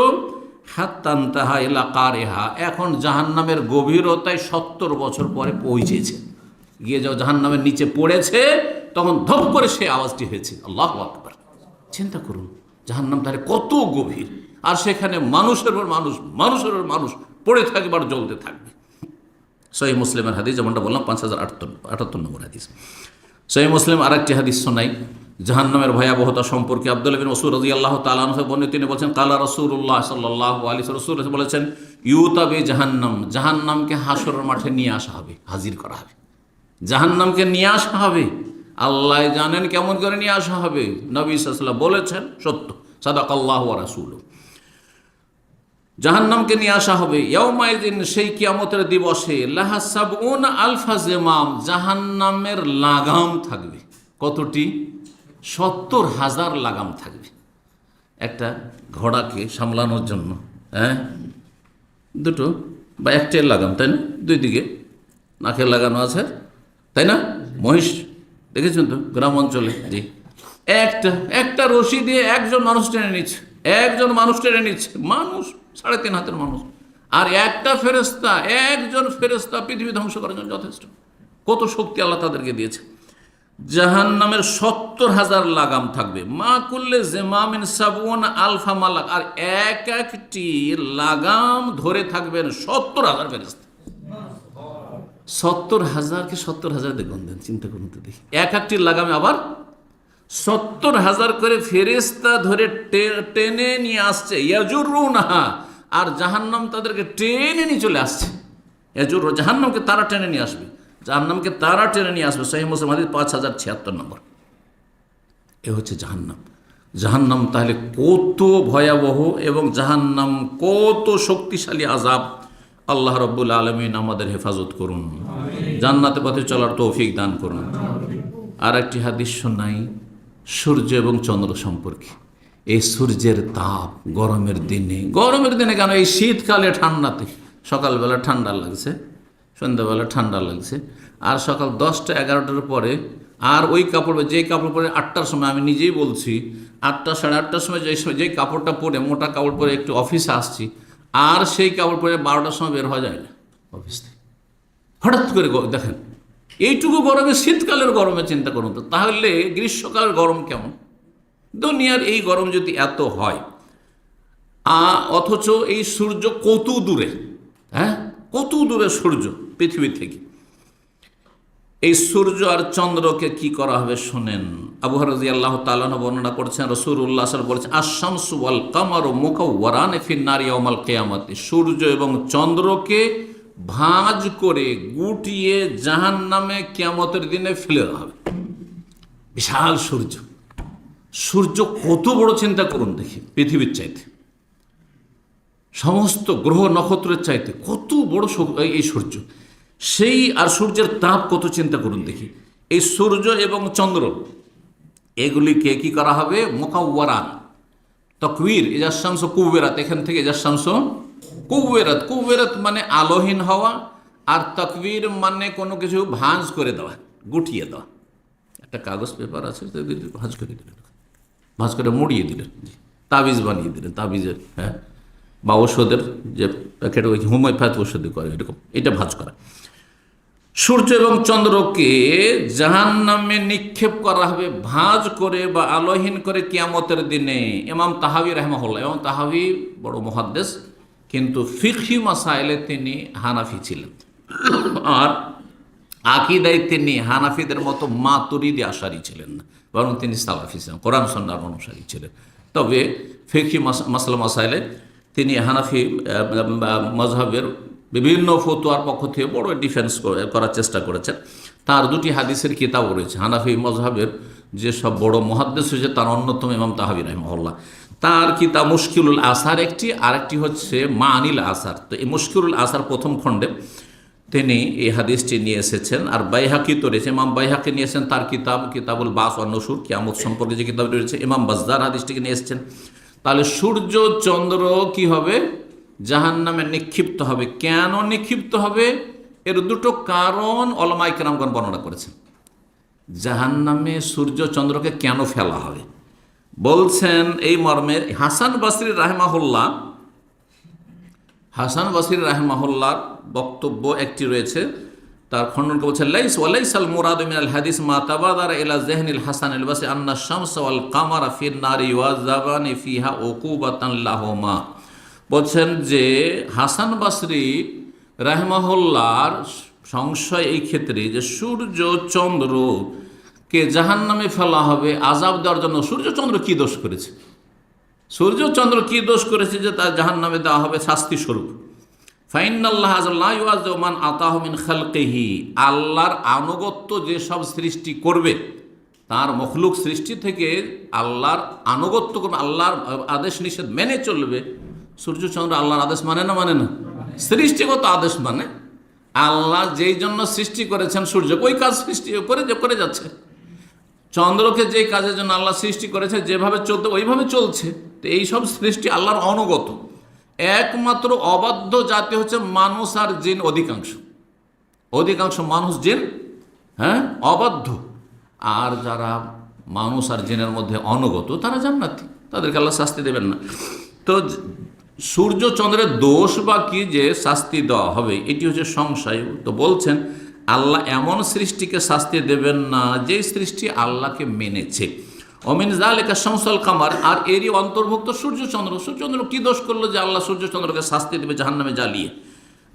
হাত্তান্তাহা ইলা কারিহা, এখন জাহান্নামের গভীরতায় 70 বছর পরে পৌঁছেছে, গিয়ে যাও জাহান্নামের নিচে পড়েছে, তখন ধপ করে সে আওয়াজটি হয়েছে, আল্লাহু আকবার। চিন্তা করুন জাহান্নাম তাহলে কত গভীর, আর সেখানে মানুষের পর মানুষ পড়ে থাকবে আর জ্বলতে থাকবে। সহিহ মুসলিমের হাদিস, যেমনটা বললাম 5078 নম্বর হাদিস। সহিহ মুসলিম আরেকটি হাদিস শোনাই, জাহান্নামের ভয়াবহতা সম্পর্কে আব্দুল্লাহ বিন মাসউদ রাদিয়াল্লাহু তাআলা আনহু বর্ণিত, তিনি বলেছেন কালা রাসূলুল্লাহ সাল্লাল্লাহু আলাইহি ওয়াসাল্লাম, রাসূল বলেছেন ইউতাবে জাহান্নাম, জাহান্নামকে হাসরের মাঠে নিয়ে আসা হবে, হাজির করা হবে। জাহান্নামকে নিয়ে আসা হবে, আল্লাহ জানেন কেমন করে নিয়ে আসা হবে। নবী সাল্লাল্লাহু আলাইহি ওয়াসাল্লাম বলেছেন, সত্য, সাদাকাল্লাহু ওয়া রাসূলুহু। জাহান্নামকে নিয়ে আসা হবে ইয়াউমাইযিন, সেই কিয়ামতের দিবসে, লাহা সাবউনা আলফা জিমাম, জাহান্নামের লাগাম থাকবে। কতটি? 70,000 লাগাম থাকবে। একটা ঘোড়াকে সামলানোর জন্য দুটো বা একটাই লাগাম, তাই না? দুই দিকে নাকে লাগানো আছে, তাই না? মহিষ দেখেছেন তো গ্রাম অঞ্চলে? জি, একটা রশি দিয়ে একজন মানুষ টেনে নিচ্ছে, মানুষ 3.5 হাতের মানুষ, আর একজন ফেরেশতা পৃথিবী ধ্বংস করার জন্য যথেষ্ট। কত শক্তি আল্লাহ তাদেরকে দিয়েছে। জাহান্নামের 70,000 লাগাম থাকবে। মা কুল্লে জিমামিন সাবউনা আলফা মালাক, আর একটি লাগাম ধরে থাকবেন 70,000 ফেরেশতা। 70,000কে 70,000 দেখুন, চিন্তা করুন তো দেখি। একটি লাগামে আবার 70,000 করে ফেরেশতা ধরে টেনে নিয়ে আসছে। ইয়াজুরুনাহা, আর জাহান্নাম তাদেরকে টেনে নিয়ে চলে আসছে। জাহান্নামকে তারা টেনে নিয়ে আসবে, সহিহ মুসলিম হাদিস 5076 নম্বর। এ হচ্ছে জাহান্নাম তাহলে কত ভয়াবহ এবং জাহান্নাম কত শক্তিশালী আযাব। আল্লাহ রাব্বুল আলামিন আমাদের হেফাজত করুন, জান্নাতের পথে চলার তৌফিক দান করুন। আর একটি হাদিস শোনাই সূর্য এবং চন্দ্র সম্পর্কে। এই সূর্যের তাপ গরমের দিনে কেন, এই শীতকালে ঠান্ডাতে সকালবেলা ঠান্ডা লাগছে, সন্ধ্যাবেলা ঠান্ডা লাগছে, আর সকাল 10টা 11টার পরে আর ওই যে কাপড় পরে 8টার সময়, আমি নিজেই বলছি 8টা 8:30টার সময় যেই কাপড়টা পরে, মোটা কাপড় পরে একটু অফিসে আসছি, আর সেই কাপড় পরে 12টার সময় বের হওয়া যায় না অফিস থেকে। হঠাৎ করে দেখেন এইটুকু গরমে, শীতকালের গরমে চিন্তা করুন তো, তাহলে গ্রীষ্মকালের গরম কেমন? দুনিয়ার এই গরম যদি এত হয়, অথচ এই সূর্য কত দূরে, কত দূরে সূর্য পৃথিবী থেকে। এই সূর্য আর চন্দ্রকে কি করা হবে শোনেন। আবু হুরায়রা রাদিয়াল্লাহু তাআলা বর্ণনা করছেন, রাসূলুল্লাহ সাল্লাল্লাহু আলাইহি ওয়াসাল্লাম বলেছেন আশ-শামসু ওয়াল কামারু মুকাওওয়ারান ফিন নার ইয়াউমাল কিয়ামাতি, সূর্য এবং চন্দ্রকে ভাঁজ করে গুটিয়ে জাহান্নামে কিয়ামতের দিনে ফেলে দেওয়া হবে। বিশাল সূর্য কত বড়, চিন্তা করুন দেখি, পৃথিবীর চাইতে, সমস্ত গ্রহ নক্ষত্রের চাইতে কত বড় এই সূর্য। সেই আর সূর্যের তাপ কত, চিন্তা করুন দেখি। এই সূর্য এবং চন্দ্র এগুলিকে কি করা হবে? মুকাওয়ারান, তাকওয়ির, ইজা শামসু কুওয়িরাত, এখান থেকে ইজা শামসু কুওয়িরাত মানে আলোহীন হওয়া, আর তাকওয়ির মানে কোনো কিছু ভাঁজ করে দেওয়া, গুটিয়ে দেওয়া। একটা কাগজ পেপার আছে, ভাঁজ করে দিলেন, ভাঁজ করে মুড়িয়ে দিলেন, তাবিজ বানিয়ে দিলেন, তাবিজের বা ওষুধের যে প্যাকেট, ওই হোমিওপ্যাথি ওষুধে করে এরকম, এটা ভাঁজ করা। সূর্য এবং চন্দ্রকে জাহান্নামে নিক্ষেপ করা হবে ভাঁজ করে বা আলোহীন করে কিয়ামতের দিনে। ইমাম তাহাবী রাহিমাহুল্লাহ, ইমাম তাহাবী বড় মুহাদ্দিস, কিন্তু ফিকহি মাসাইলে তিনি হানাফি ছিলেন, আর আকীদায় তিনি হানাফিদের মতো মাতুরিদি আশারি ছিলেন না, বরং তিনি সালাফি ছিলেন, কোরআন সুন্নাহর অনুসারী ছিলেন। তবে ফিকহি মাসলা মাসাইলে তিনি হানাফি মাযহাবের বিভিন্ন ফতোয়ার পক্ষ থেকে বড় ডিফেন্স করার চেষ্টা করেছেন। তার 2টি হাদিসের কিতাবও রয়েছে। হানাফি মাযহাবের যে সব বড় মুহাদ্দিস হয়েছে তার অন্যতম ইমাম তাহাবী রাহিমাহুল্লাহ। তার কিতাব মুশকিলুল আসার আরেকটি হচ্ছে মানিল আসার। তো এই মুশকিলুল আসার প্রথম খণ্ডে তিনি এই হাদিসটি নিয়ে এসেছেন। আর বাইহাকি তো রয়েছে, ইমাম বাইহাকি নিয়েছেন তার কিতাবুল বাস ওয়ান নুশুর, কিয়ামত সম্পর্কে যে কিতাব রয়েছে। ইমাম বাজ্জার হাদিসটিকে নিয়ে এসেছেন। তাহলে সূর্য চন্দ্র কি হবে? জাহান্নামে নিক্ষিপ্ত হবে। কেন নিক্ষিপ্ত হবে? এর 2টো কারণ উলামায়ে কেরামগণ বর্ণনা করেছেন। জাহান্নামে সূর্য চন্দ্রকে কেন ফেলা হবে বলছেন এই মর্মে, হাসান বসরি রাহিমাহুল্লাহ বক্তব্য একটি রয়েছে, তার খণ্ডনকে বলছেন ওয়ালাইসাল মুরাদু মিনাল হাদিস মা তাবাদারা ইলা যিহনিল হাসান আল বসরি আন্না শামসা ওয়াল কামারা ফিন নারি ওয়াযাবানি ফিহা উকুবাতান লাহুমা। বলছেন যে হাসান বসরি রাহিমাহুল্লাহর সংশয় এই ক্ষেত্রে যে সূর্য চন্দ্র কে জাহান্নামে ফেলা হবে আযাব দেওয়ার জন্য সূর্যচন্দ্র কি দোষ করেছে? সূর্যচন্দ্র কি দোষ করেছে যে তার জাহান্নামে দেওয়া হবে শাস্তি স্বরূপ? ফাইনাল্লাহ লা ইউআযযিবু মান আতাহু মিন খালকিহি, আল্লাহর আনুগত্য যেসব সৃষ্টি করবে, তার মখলুক সৃষ্টি থেকে আল্লাহর আনুগত্য করবে, আল্লাহর আদেশ নিষেধ মেনে চলবে। সূর্যচন্দ্র আল্লাহর আদেশ মানে না? মানে না। সৃষ্টিগত আদেশ মানে আল্লাহ যেই জন্য সৃষ্টি করেছেন সূর্যকে ওই কাজ সৃষ্টি করে যাচ্ছে। চন্দ্রকে যে কাজের জন্য আল্লাহ সৃষ্টি করেছে যেভাবে চলতে ওইভাবে চলছে। তো এইসব সৃষ্টি আল্লাহর অনুগত। একমাত্র অবাধ্য জাতি হচ্ছে মানুষ আর জিন। অধিকাংশ মানুষ জিন অবাধ্য। আর যারা মানুষ আর জিনের মধ্যে অনুগত তারা জান্নাতি, তাদেরকে আল্লাহ শাস্তি দেবেন না। তো সূর্য চন্দ্রের দোষ বা কি যে শাস্তি দেওয়া হবে এটি হচ্ছে সংশয়। তো বলছেন আল্লাহ এমন সৃষ্টিকে শাস্তি দেবেন না যেই সৃষ্টি আল্লাহকে মেনেছে। অমিন যালিকা শামসুল কামার, আর এরই অন্তর্ভুক্ত সূর্যচন্দ্র। সূর্যচন্দ্র কি দোষ করলো যে আল্লাহ সূর্যচন্দ্রকে শাস্তি দেবে জাহান্নামে জ্বালিয়ে?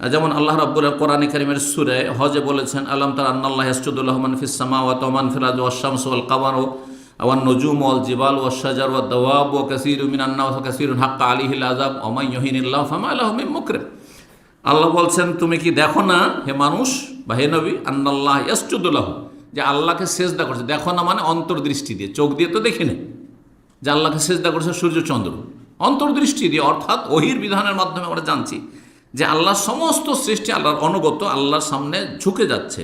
যেমন আল্লাহ রাব্বুল কোরআনে কারীমের সূরা হজে বলেছেন, আলাম তারা আন্নাল্লাহা ইয়াসজুদু লাহু মান ফিস সামাওয়াতি ওয়া মান ফিল আরদি ওয়াশ শামসু ওয়াল কামারু ওয়ান নুজুমু ওয়াল জিবালু ওয়াশ শাজারু ওয়াদ দাওয়াবু ওয়া কাসীরুম মিনান নাস ওয়া কাসীরুন হাক্কা আলাইহিল আযাব ওয়া মান ইউহিনিল্লাহু ফামা লাহু মিন মুকরিম। আল্লাহ বলছেন তুমি কি দেখো না হে মানুষ বা হে নবী, আন্নাল্লাহা ইয়াসজুদু লাহু, যে আল্লাহকে সেজদা করছে। দেখো না মানে অন্তর্দৃষ্টি দিয়ে, চোখ দিয়ে তো দেখি না, যে আল্লাহকে সেজদা করছে সূর্যচন্দ্র অন্তর্দৃষ্টি দিয়ে, অর্থাৎ ওহির বিধানের মাধ্যমে আমরা জানছি যে আল্লাহ সমস্ত সৃষ্টি আল্লাহর অনুগত, আল্লাহর সামনে ঝুঁকে যাচ্ছে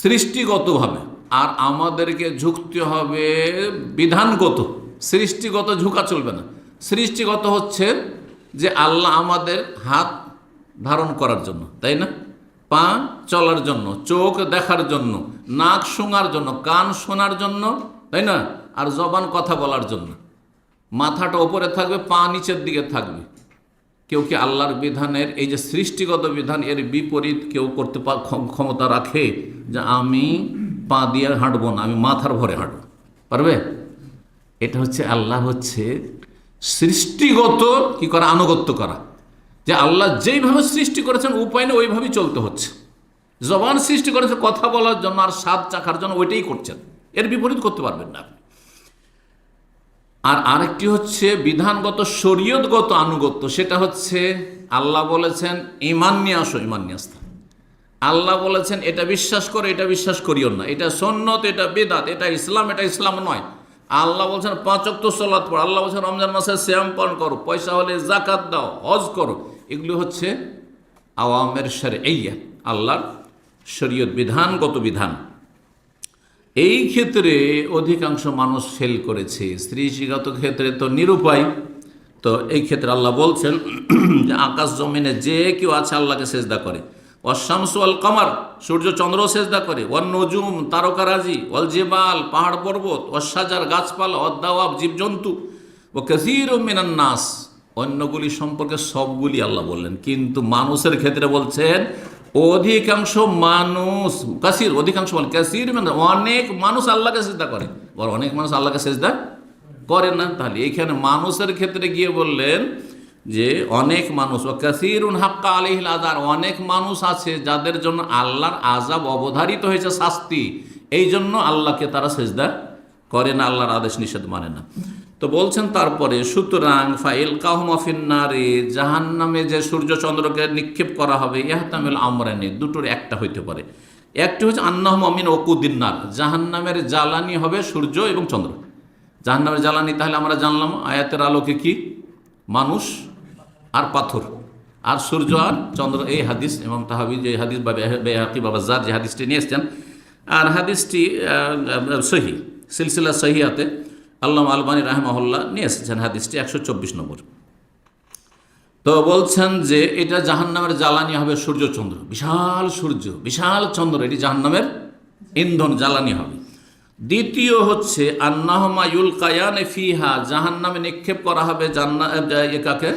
সৃষ্টিগতভাবে। আর আমাদেরকে ঝুঁকতে হবে বিধানগত, সৃষ্টিগত ঝুঁকা চলবে না। সৃষ্টিগত হচ্ছে যে আল্লাহ আমাদের হাত ধারণ করার জন্য, তাই না, পা চলার জন্য, চোখ দেখার জন্য, নাক শোনার জন্য, কান শোনার জন্য, তাই না, আর জবান কথা বলার জন্য। মাথাটা ওপরে থাকবে, পা নিচের দিকে থাকবে। কেউ কি আল্লাহর বিধানের এই যে সৃষ্টিগত বিধান এর বিপরীত কেউ করতে ক্ষমতা রাখে যে আমি পা দিয়ে হাঁটবো না, আমি মাথার ভরে হাঁটবো? পারবে? এটা হচ্ছে আল্লাহ হচ্ছে সৃষ্টিগত কি করা, আনুগত্য করা, যে আল্লাহ যেইভাবে সৃষ্টি করেছেন উপায় নেই ওইভাবেই চলতে হচ্ছে। জবান সৃষ্টি করেছে কথা বলার জন্য আর স্বাদ চাখার জন্য, ওইটাই করছেন, এর বিপরীত করতে পারবেন না। আর আরেকটি হচ্ছে বিধানগত শরীয়তগত আনুগত্য, সেটা হচ্ছে আল্লাহ বলেছেন ঈমান নিয়ে আসো, ঈমান নিয়ে আসতে। আল্লাহ বলেছেন এটা বিশ্বাস করো, এটা বিশ্বাস করিও না, এটা সুন্নত, এটা বিদআত, এটা ইসলাম, এটা ইসলাম নয়। আল্লাহ বলছেন 5 ওয়াক্ত সালাত পড়ো, আল্লাহ বলছেন রমজান মাসে সিয়াম পালন করো, পয়সা হলে যাকাত দাও, হজ করো। এগুলো হচ্ছে আওয়ামের শরঈয়া, আল্লাহর শরীয়ত, বিধানগত বিধান। এই ক্ষেত্রে অধিকাংশ মানুষ ফেল করেছে, সৃষ্টিগত ক্ষেত্রে তো নিরুপায়। তো এই ক্ষেত্রে আল্লাহ বলছেন যে আকাশ জমিনে যে কেউ আছে আল্লাহকে সেজদা করে। ওয়াশ-শামসু ওয়াল কামার, সূর্য চন্দ্র সেজদা করে। ওয়ান নুজুম, তারকারাজি। ওয়াল জিবাল, পাহাড় পর্বত। ওয়াশ শাজার, গাছপালা। ওয়াদ দাওয়াব, জীবজন্তু। ওয়া কাসীরুম মিনান নাস, অন্যগুলি সম্পর্কে সবগুলি আল্লাহ বললেন, কিন্তু মানুষের ক্ষেত্রে বলছেন অধিকাংশ মানুষ, কাসির, অধিকাংশ মানে কাসির মানে অনেক মানুষ আল্লাহকে সেজদা করে, আর অনেক মানুষ আল্লাহকে সেজদা করে না। তাহলে এখানে মানুষের ক্ষেত্রে গিয়ে বললেন যে অনেক মানুষ, ও কাসিরুন হাক্কা আলাইহিল আযাব, অনেক মানুষ আছে যাদের জন্য আল্লাহর আযাব অবধারিত হয়েছে, শাস্তি, এই জন্য আল্লাহকে তারা সেজদা করে না, আল্লাহর আদেশ নিষেধ মানে না। তো বলছেন তারপরে সুতরাং ফাইল কাহুমা ফিন্নারে, জাহান্নামে যে সূর্য চন্দ্রকে নিক্ষেপ করা হবে, ইহতামিল আমরানি, দুটোর একটা হইতে পারে। একটি হচ্ছে আন্নাহুম মিন ওকুদিন্নার, জাহান্নামের জ্বালানি হবে সূর্য এবং চন্দ্র। জাহান্নামের জ্বালানি তাহলে আমরা জানলাম আয়াতের আলোকে কি, মানুষ আর পাথর, আর সূর্য আর চন্দ্র। এই হাদিস এবং তাহাবি যে হাদিস বা বাইহাকি বা বাজ্জার যে হাদিসটি নিয়ে এসছেন, আর হাদিসটি সহি, সিলসিলা সহিহাতে আল্লামা আলবানী রাহিমাহুল্লাহ নিয়ে এসেছেন হাদিসটি 124 নম্বর। তো বলছেন যে এটা জাহান্নামের জ্বালানি হবে সূর্য চন্দ্র, বিশাল সূর্য বিশাল চন্দ্র, এটি জাহান্নামের ইন্ধন, জ্বালানি হবে। দ্বিতীয় হচ্ছে আন্নাহুমা ইউলকায়ান ফিহা, জাহান্নামে নিক্ষেপ করা হবে একাকে,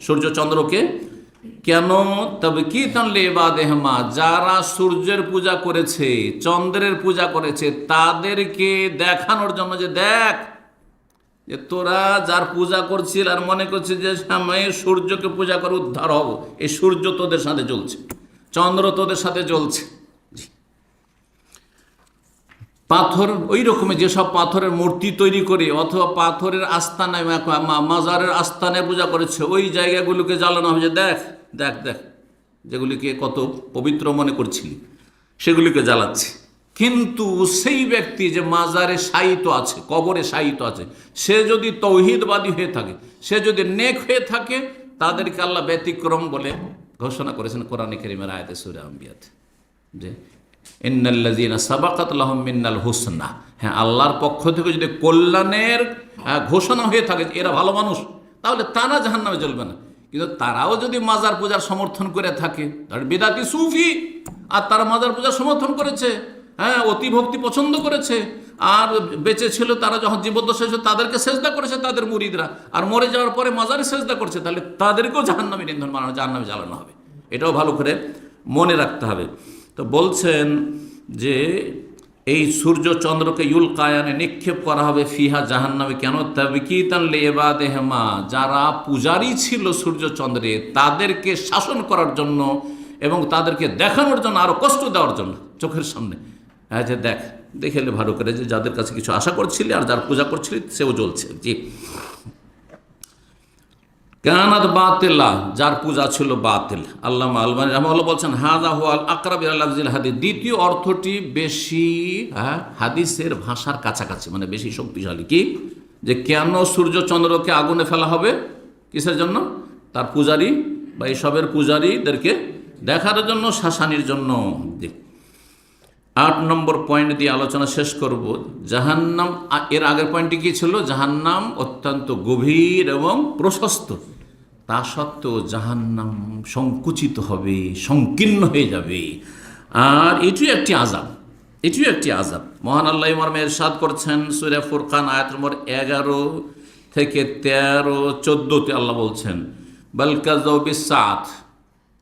সূর্য চন্দ্রকে। কেন? তবে কি তানলে ইবাদেহমা, যারা সূর্যের পূজা করেছে, চন্দ্রের পূজা করেছে, তাদেরকে দেখানোর জন্য যে দেখ, যে তোরা যার পূজা করছিল আর মনে করছিস যে সামনে সূর্যকে পূজা করে উদ্ধার হব, এই সূর্য তোদের সাথে জ্বলছে, চন্দ্র তোদের সাথে জ্বলছে। পাথর ওই রকমের যেসব পাথরের মূর্তি তৈরি করে অথবা পাথরের আস্তানায় মাজারের আস্তানায় পূজা করেছে, ওই জায়গাগুলোকে জ্বালানো হবে যে দেখ দেখ দেখ, যেগুলিকে কত পবিত্র মনে করছিলি সেগুলিকে জ্বালাচ্ছে। কিন্তু সেই ব্যক্তি যে মাজারে শায়িত আছে, কবরে শায়িত আছে, সে যদি তৌহিদবাদী হয়ে থাকে, সে যদি নেক হয়ে থাকে, তাদেরকে আল্লাহ ব্যতিক্রম বলে ঘোষণা করেছেন কোরআনে কারীমের আয়াতে সূরা আম্বিয়াতে, যে ইন্নাল্লাযীনা সাবাকাত লাহুম মিন্নাল হুসনা। হ্যাঁ, আল্লাহর পক্ষ থেকে যদি কল্যাণের ঘোষণা হয়ে থাকে, এরা ভালো মানুষ, তাহলে তারা জাহান্নামে জ্বলবে না। কিন্তু তারাও যদি মাজার পূজার সমর্থন করে থাকে, তার বিদাতি সুফি, আর তারা মাজার পূজার সমর্থন করেছে, হ্যাঁ, অতি ভক্তি পছন্দ করেছে, আর বেঁচে ছিল তারা যখন জীবদ্দশা ছিল তাদেরকে সেজদা করেছে তাদের মুরিদরা, আর মরে যাওয়ার পরে মাজারে সেজদা করছে, তাহলে তাদেরকেও জাহান্নামে ইন্ধন বানানো, জাহান্নামে জ্বালানো হবে। এটাও ভালো করে মনে রাখতে হবে। তো বলছেন যে এই সূর্য চন্দ্রকে ইউল কায়ানে নিক্ষেপ করা হবে ফিহা জাহান্নামে। কেন? তাবকিতান লিইবাদিহিমা, যারা পূজারী ছিল সূর্য চন্দ্রে তাদেরকে শাসন করার জন্য এবং তাদেরকে দেখানোর জন্য, আরও কষ্ট দেওয়ার জন্য চোখের সামনে, হ্যাঁ, যে দেখ, দেখেলে ভালো করে যে যাদের কাছে কিছু আশা করছিলি আর যার পূজা করছিলি সেও জ্বলছে। জি, কানাত বাতিলা, যার পূজা ছিল বাতিল। আল্লামা আলবানী রাহমাহুল্লাহ বলছেন হাযা হুয়াল আকরাব ইলা লাফজিল হাদিস, দ্বিতীয় অর্থটি বেশি হাদিসের ভাষার কাছাকাছি, মানে বেশি শক্তিশালী। কি? যে কেন সূর্য চন্দ্রকে আগুনে ফেলা হবে, কিসের জন্য? তার পূজারী বা এইসবের পূজারীদেরকে দেখার জন্য, শাসানির জন্য। 8 নম্বর পয়েন্ট দিয়ে আলোচনা শেষ করব। জাহান্নাম, এর আগের পয়েন্টটি কি ছিল? জাহান্নাম অত্যন্ত গভীর এবং প্রশস্ত, তা সত্ত্বেও জাহান্নাম সংকুচিত হবে, সংকীর্ণ হয়ে যাবে, আর এটিও একটি আযাব, এটিও একটি আযাব। মহান আল্লাহ মর্মে ইরশাদ করছেন সূরা ফুরকান আয়াত নম্বর 11 থেকে 13, 14তে আল্লাহ বলছেন বাল কাযাউ বিসসাআত,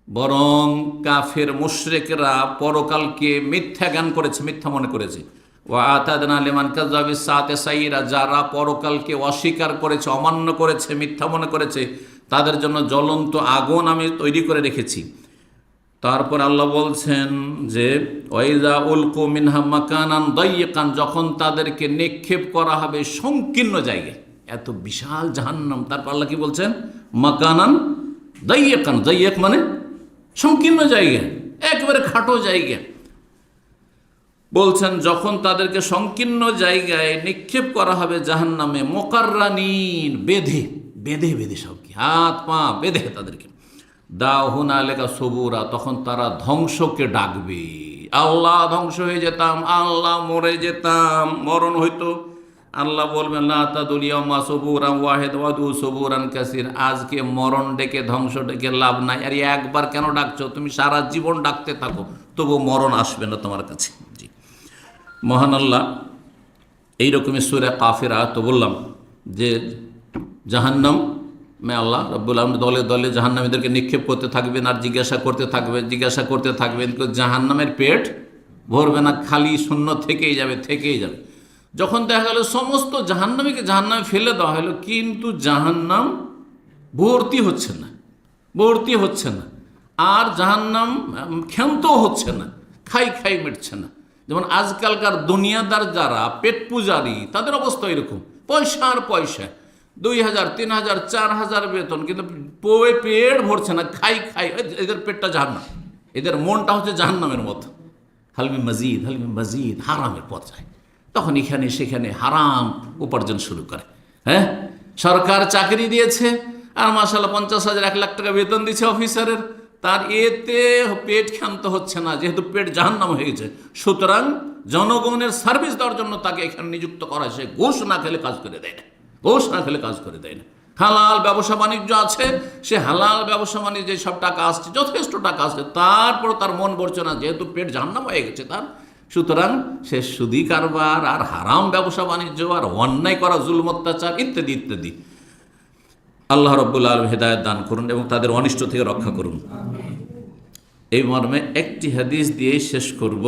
বরং কাফের মুশরিকরা পরকালকে মিথ্যা জ্ঞান করেছে, মিথ্যা মনে করেছে। ওয়া আতাদনা লিমান কাযাবা বিসসাআতি সাইরা, যারা পরকালকে অস্বীকার করেছে, অমান্য করেছে, মিথ্যা মনে করেছে, তাদের জন্য জ্বলন্ত আগুন আমি তৈরি করে রেখেছি। তারপর আল্লাহ বলছেন যে ওয়াইযা উলকু মিনহা মাকানান দাইয়িকান, যখন তাদেরকে নিক্ষেপ করা হবে সংকীর্ণ জায়গায়, এত বিশাল জাহান্নাম। তারপর আল্লাহ কি বলছেন? মাকানান দাইয়িকান, দাইয়িক মানে সংকীর্ণ জায়গা, একেবারে খাটো জায়গা। বলছেন যখন তাদেরকে সংকীর্ণ জায়গায় নিক্ষেপ করা হবে জাহান্নামে, মুকাররানিন, বেঁধে বেঁধে বেঁধে, সব কি হাত পা বেঁধে তাদেরকে, দাও হুনালিকা সুবুরা, তখন তারা ধ্বংসকে ডাকবে। আল্লাহ ধ্বংস হয়ে যেতাম, আল্লাহ মরে যেতাম, মরণ হইতো। আল্লাহ বলবেন লা তাদুল ইয়াউমা সুবুরান ওয়াহিদ ওয়াদু সুবুরান কাসির, আজকে মরণ ডেকে ধ্বংস ডেকে লাভ নাই, আর একবার কেন ডাকছো? তুমি সারা জীবন ডাকতে থাকো, তবু মরণ আসবে না তোমার কাছে। জি, মহান আল্লাহ এইরকমই সূরা কাফিরা তো বললাম যে জাহান্নাম আল্লাহ রাব্বুল আলামিন দলে দলে জাহান্নামীদেরকে নিক্ষেপ করতে থাকবেন আর জিজ্ঞাসা করতে থাকবেন, জাহান্নামের পেট ভরবে না, খালি শূন্য থেকেই যাবে, থেকেই যাবে। যখন দেখা গেল সমস্ত জাহান্নামীকে জাহান্নামে ফেলে দেওয়া হলো, কিন্তু জাহান্নাম ভর্তি হচ্ছে না, ভর্তি হচ্ছে না, আর জাহান্নাম ক্ষান্তও হচ্ছে না, খাই খাই মিটছে না। যেমন আজকালকার দুনিয়াদার যারা পেট পূজারি, তাদের অবস্থা এরকম, পয়সা আর পয়সা, 2000, 3000, 4000 বেতন, কিন্তু পেট ভরছে না, খাই খাই। এদের পেটটা জাহান্নাম, এদের মনটা হচ্ছে জাহান্নামের মতো, হালমি মজিদ হালমি মজিদ, হারামের পথ যায়। তখন এখানে সেখানে হারাম উপার্জন শুরু করে। হ্যাঁ, সরকার চাকরি দিয়েছে আর মাশাআল্লাহ 50,000, 1 লাখ টাকা বেতন দিচ্ছে অফিসারের, তার এতে পেট ক্ষান্ত হচ্ছে না, যেহেতু পেট জাহান্নাম হয়ে গেছে। সুতরাং জনগণের সার্ভিস দেওয়ার জন্য তাকে এখানে নিযুক্ত করা হয়, সে ঘুষ না খেলে কাজ করে দেয় না, ঘুষ না খেলে কাজ করে দেয় না। হালাল ব্যবসা বাণিজ্য আছে, সে হালাল ব্যবসা বাণিজ্যে সব টাকা আসছে, যথেষ্ট টাকা আসছে, তারপর তার মন ভরছে না, যেহেতু পেট জাহান্নাম হয়ে গেছে তার। সুতরাং সে সুদী কারবার আর হারাম ব্যবসা বাণিজ্য আর অন্যায় করা, জুলম অত্যাচার ইত্যাদি ইত্যাদি। আল্লাহ রাব্বুল আলামিন হেদায়েত দান করুন এবং তাদের অনিষ্ট থেকে রক্ষা করুন। এই মর্মে একটি হাদিস দিয়েই শেষ করব।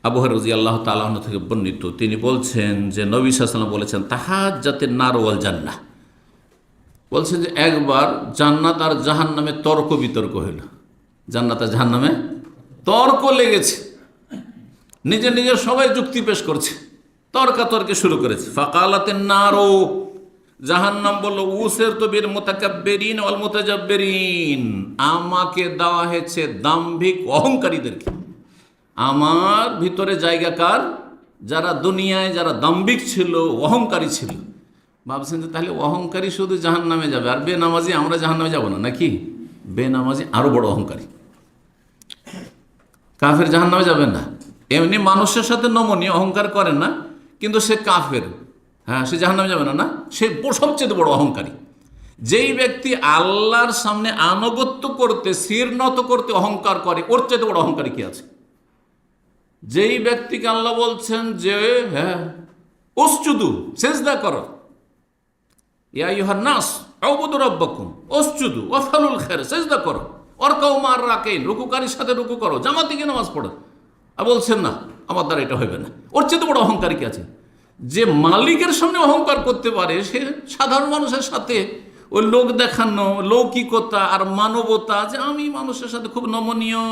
আবু হুরায়রা রাদিয়াল্লাহু তাআলা আনহু থেকে বর্ণিত, তিনি বলছেন যে নবী সাল্লাল্লাহু আলাইহি ওয়াসাল্লাম বলেছেন তাহাজ্জাতিন নার ওয়াল জান্নাহ, বলছেন যে একবার জান্নাত আর জাহান্নামে তর্ক বিতর্ক হইল, জান্নাত আর জাহান্নামে তর্ক লেগেছে। নিজে নিজে সবাই যুক্তি পেশ করছে, তর্কাতর্কি শুরু করেছে। ফাকালাতেন নারো, জাহান্নাম বলল, উসের তো বীর মুতাকাব্বিরিন ওয়াল মুতাজাব্বিরিন, আমাকে দেওয়া হয়েছে দাম্ভিক অহংকারীদেরকে। আমার ভিতরে জায়গা কার? যারা দুনিয়ায় যারা দাম্ভিক ছিল, অহংকারী ছিল। ভাবছেন যে তাহলে অহংকারী শুধু জাহান্নামে যাবে, আর বেনামাজি আমরা জাহান্নামে যাব না নাকি? বেনামাজি আরো বড় অহংকারী। কাফের জাহান্নামে যাবে না, এমনি মানুষের সাথে নমনীয়, অহংকার করে না, কিন্তু সে কাফের, হ্যাঁ, সে জাহান্নামে যাবে না। না, সে সবচেয়ে বড় অহংকারী। যেই ব্যক্তি আল্লাহর সামনে আনুগত্য করতে, শির নত করতে অহংকার করে, ওর চেয়ে বড় অহংকারী কি আছে? যেই ব্যক্তিকে আল্লাহ বলছেন যে হ্যাঁ উসজুদু, সিজদা করো, ইয়া আইয়ুহান নাস উবুদু রাব্বাকুম উসজুদু ওয়াফআলুল খায়র, সিজদা করো, ওয়ারকাউ মা'আর রাকিন, রুকুকারীর সাথে রুকু করো, জামাতে গিয়ে নামাজ পড়ো, আর বলছেন না আমার দ্বারা এটা হবে না। ওর চেয়ে বড় অহংকারী কি আছে? যে মালিকের সামনে অহংকার করতে পারে, সে সাধারণ মানুষের সাথে ওই লোক দেখানো, লৌকিকতা আর মানবতা, যে আমি মানুষের সাথে খুব নমনীয়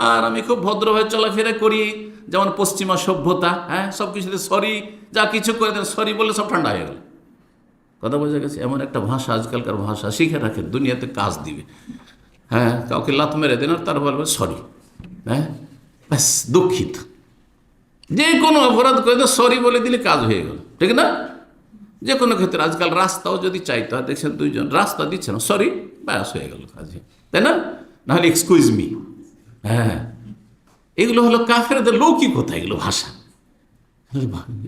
আর আমি খুব ভদ্রভাবে চলাফেরা করি, যেমন পশ্চিমা সভ্যতা, হ্যাঁ, সব কিছুতে সরি, যা কিছু করে দেন সরি বলে সব ঠান্ডা হয়ে গেল। কথা বোঝা গেছে? এমন একটা ভাষা, আজকালকার ভাষা শিখে রাখেন, দুনিয়াতে কাজ দিবে। হ্যাঁ, কাউকে লাত মেরে দেন আর তার বলবে সরি, হ্যাঁ, ব্যাস, দুঃখিত। যে কোনো অপরাধ করে দেন সরি বলে দিলে কাজ হয়ে গেল, ঠিক না? যে কোনো ক্ষেত্রে আজকাল রাস্তাও যদি চাইতে হয়, দেখছেন দুইজন রাস্তা দিচ্ছে না, সরি, ব্যাস হয়ে গেল কাজ, তাই না? নাহলে এক্সকিউজ মি। হ্যাঁ, এগুলো হলো কাফেরদের লৌকিকতা, এগুলো ভাষা,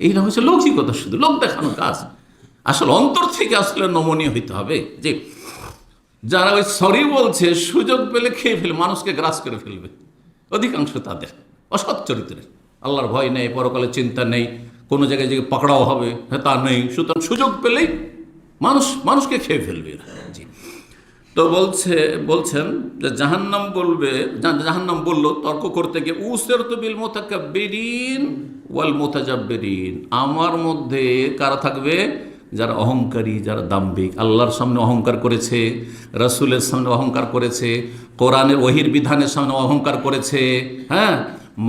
এইগুলো হচ্ছে লৌকিকতা, শুধু লোক দেখানো কাজ। আসলে অন্তর থেকে আসলে নমনীয় হইতে হবে। যে যারা ওই সরি বলছে, সুযোগ পেলে খেয়ে ফেলবে, মানুষকে গ্রাস করে ফেলবে, অধিকাংশ তাদের অসৎ চরিত্রের, আল্লাহর ভয় নেই, পরকালের চিন্তা নেই, কোনো জায়গায় যে পকড়াও হবে তা নেই, সুতরাং সুযোগ পেলেই মানুষকে খেয়ে ফেলবে। জি, তো বলছেন যে জাহান্নাম বললো তর্ক করতে গিয়ে, উসের তো বিল মুতাকাব্বিরিন ওয়াল মুতাজাব্বিরিন, আমার মধ্যে কারা থাকবে? যারা অহংকারী, যারা দাম্ভিক, আল্লাহর সামনে অহংকার করেছে, রাসূলের সামনে অহংকার করেছে, কোরআনের ওহীর বিধানের সামনে অহংকার করেছে, হ্যাঁ,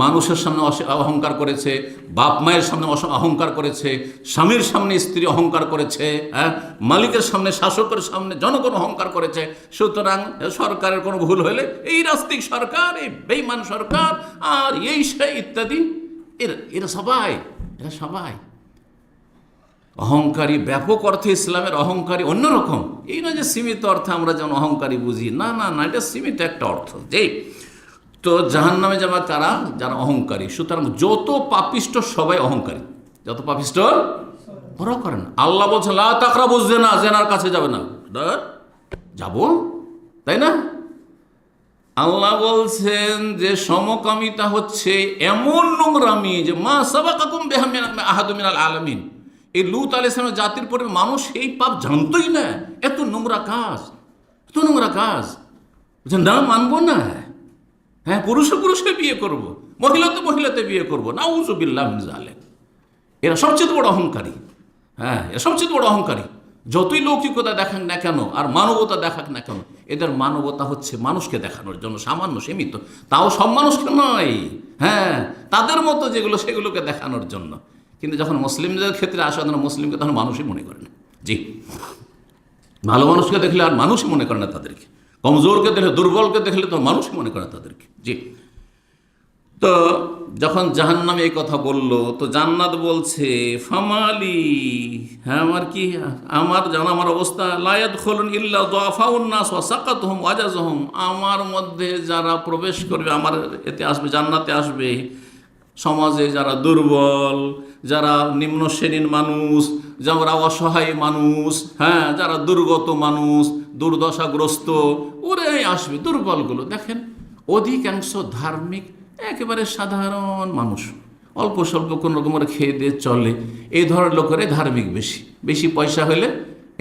মানুষের সামনে অহংকার করেছে, বাপ মায়ের সামনে অহংকার করেছে, স্বামীর সামনে স্ত্রী অহংকার করেছে, হ্যাঁ, মালিকের সামনে, শাসকের সামনে জনগণ অহংকার করেছে। সুতরাং সরকারের কোনো ভুল হলে এই রাস্তিক সরকার, এই বেঈমান সরকার, আর এই সেই ইত্যাদি, এরা সবাই অহংকারী। ব্যাপক অর্থে ইসলামের অহংকারী অন্যরকম, এই না যে সীমিত অর্থে আমরা যেমন অহংকারী বুঝি, না, এটা সীমিত একটা অর্থ। যে তো জাহান্নামে যাবে কারা? যারা অহংকারী। সুতরাং যত পাপিষ্ট সবাই অহংকারী, যত পাপিষ্ট ওরা করেন। আল্লাহ বলছেন লা তাকরাবুজ জিনা, জিনার কাছে যাবে না। যাব, তাই না? আল্লাহ বলছেন যে সমকামিতা হচ্ছে এমন নোংরামি যে মা সাবাকাকুম বিহা আহাদুম মিনাল আলামিন, এই লূত আলাইহিস সালামের জাতির পরে মানুষ এই পাপ জানতোই না। এত নোংরা কাজ, না, মানবো না। হ্যাঁ, পুরুষে বিয়ে করব, মহিলাতে বিয়ে করব, নাউযুবিল্লাহ মিন যালিক। এরা সবচেয়ে বড় অহংকারী। হ্যাঁ, এরা সবচেয়ে বড় অহংকারী। যতই লৌকিকতা দেখাক না কেন আর মানবতা দেখাক না কেন, এদের মানবতা হচ্ছে মানুষকে দেখানোর জন্য, সামান্য সীমিত, তাও সব মানুষকে নয়, হ্যাঁ, তাদের মতো যেগুলো সেগুলোকে দেখানোর জন্য। কিন্তু যখন মুসলিমদের ক্ষেত্রে আসে, মুসলিমকে তখন মানুষই মনে করে না। জি, ভালো মানুষকে দেখলে আর মানুষই মনে করে না তাদেরকে, কমজোরকে দেখলে, দুর্বলকে দেখলে তো মানুষই মনে করে না তাদেরকে। জি, তো যখন জাহান্নামে এই কথা বলল, তো জান্নাত বলছে ফামালি, হ্যাঁ, আমার অবস্থা, লা ইয়াদখুলুন ইল্লা দুআফাউন নাস ওয়া সাকাতুহুম ওয়া আজাজুহুম, আমার মধ্যে যারা প্রবেশ করবে, আমার এতে আসবে, জান্নাতে আসবে, সমাজে যারা দুর্বল, যারা নিম্ন শ্রেণীর মানুষ, যারা অসহায় মানুষ, হ্যাঁ, যারা দুর্গত মানুষ, দুর্দশাগ্রস্ত, ওরাই আসবে। দুর্বলগুলো দেখেন, অধিকাংশ ধার্মিক একেবারে সাধারণ মানুষ, অল্প স্বল্প কোনো রকমের খেয়ে দিয়ে চলে, এই ধরনের লোকেরাই ধার্মিক বেশি পয়সা হলে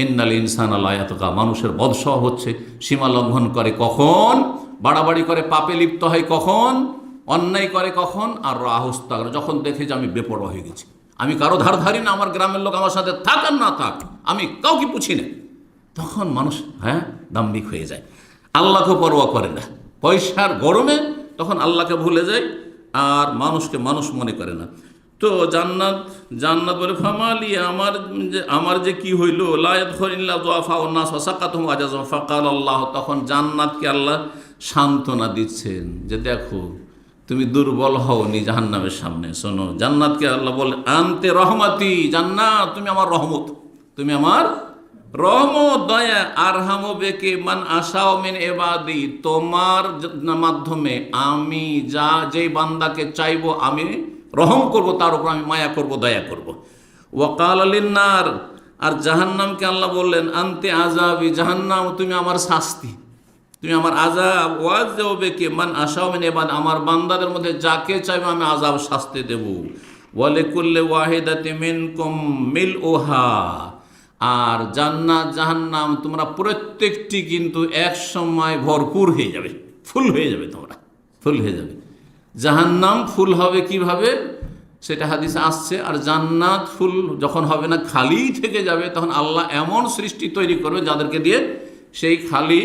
ইন্নাল ইনসানা লা ইয়াতগা, মানুষের বদসহ হচ্ছে, সীমা লঙ্ঘন করে কখন, বাড়াবাড়ি করে, পাপে লিপ্ত হয় কখন, অন্যায় করে কখন, আর রাহুস্তাগ, যখন দেখে যে আমি বেপরোয়া হয়ে গেছি, আমি কারো ধারি না, আমার গ্রামের লোক আমার সাথে থাক আর না থাক, আমি কাউকে পুছি না, তখন মানুষ, হ্যাঁ, দাম্ভিক হয়ে যায়, আল্লাহকে পরোয়া করে না। পয়সার গরমে তখন আল্লাহকে ভুলে যায়, আর মানুষকে মানুষ মনে করে না। তো জান্নাত জান্নাত বলে ফামালি আমার যে কি হইল লা ইয়াদখুলিল্লা যুআফা ওয়ান নাস ওয়াসাকাতুহুম আজাজুম ফাকাল আল্লাহ, তখন জান্নাতকে আল্লাহ সান্ত্বনা দিচ্ছেন যে দেখো তুমি দুর্বল হওনি জাহান্নামের সামনে। শোনো, জান্নাতকে আল্লাহ বলে আনতে রহমাতি, জান্নাত তুমি আমার রহমত, তুমি আমার রহমত দয়া। আরহামু বিকি মান আশাউ মিন ইবাদি, তোমার মাধ্যমে আমি যেই বান্দাকে চাইবো আমি রহম করব, তার উপর আমি মায়া করব, দয়া করব। ওয়াকাল লিন্নার, আর জাহান্নামকে আল্লাহ বললেন আনতে আযাবি, জাহান্নাম তুমি আমার শাস্তি, তুমি আমার আযাব। ওয়াযাউ বিকি মান আশাউ মিন ইবাদি, আমার বান্দাদের মধ্যে যাকে চাইবো আমি আযাব শাস্তি দেব। ওয়া লিকুল্লি ওয়াহিদাতিন মিনকুম মিলউহা, আর জান্নাত জাহান্নাম তোমরা প্রত্যেকটি কিন্তু এক সময় ভরপুর হয়ে যাবে, ফুল হয়ে যাবে, তোমরা ফুল হয়ে যাবে। জাহান্নাম ফুল হবে কিভাবে সেটা হাদিসে আসছে, আর জান্নাত ফুল যখন হবে না, খালি থেকে যাবে, তখন আল্লাহ এমন সৃষ্টি তৈরি করবে যাদেরকে দিয়ে সেই খালি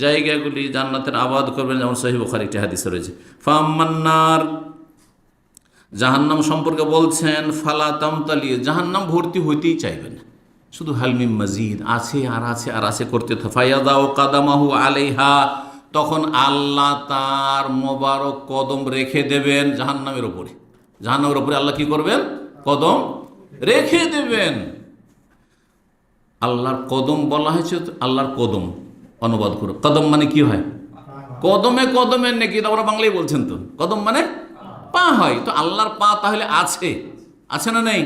জায়গাগুলি জান্নাতের আবাদ করবেন। যেমন সহিহ বুখারী একটি হাদিসে রয়েছে। ফাম্মান্নার, জাহান্নাম সম্পর্কে বলছেন ফালা তামতালি, জাহান্নাম ভর্তি হইতেই চাইবে না, শুধু হালমিম মজিদ আছে আর আছে আর আছে করতে থাকে। ফায়াদাউ কাদামাহু আলাইহা, তখন আল্লাহ তার মোবারক কদম রেখে দেবেন জাহান্নামের উপরে। জাহান্নামের উপরে আল্লাহ কি করবেন? কদম রেখে দেবেন। আল্লাহর কদম বলা হয়েছে, আল্লাহর কদম অনুবাদ করো। কদম মানে কি হয়? কদমে কদমের নাকি আমরা বাংলায় বলছেন তো, কদম মানে পা হয়। তো আল্লাহর পা তাহলে আছে, আছে না নেই?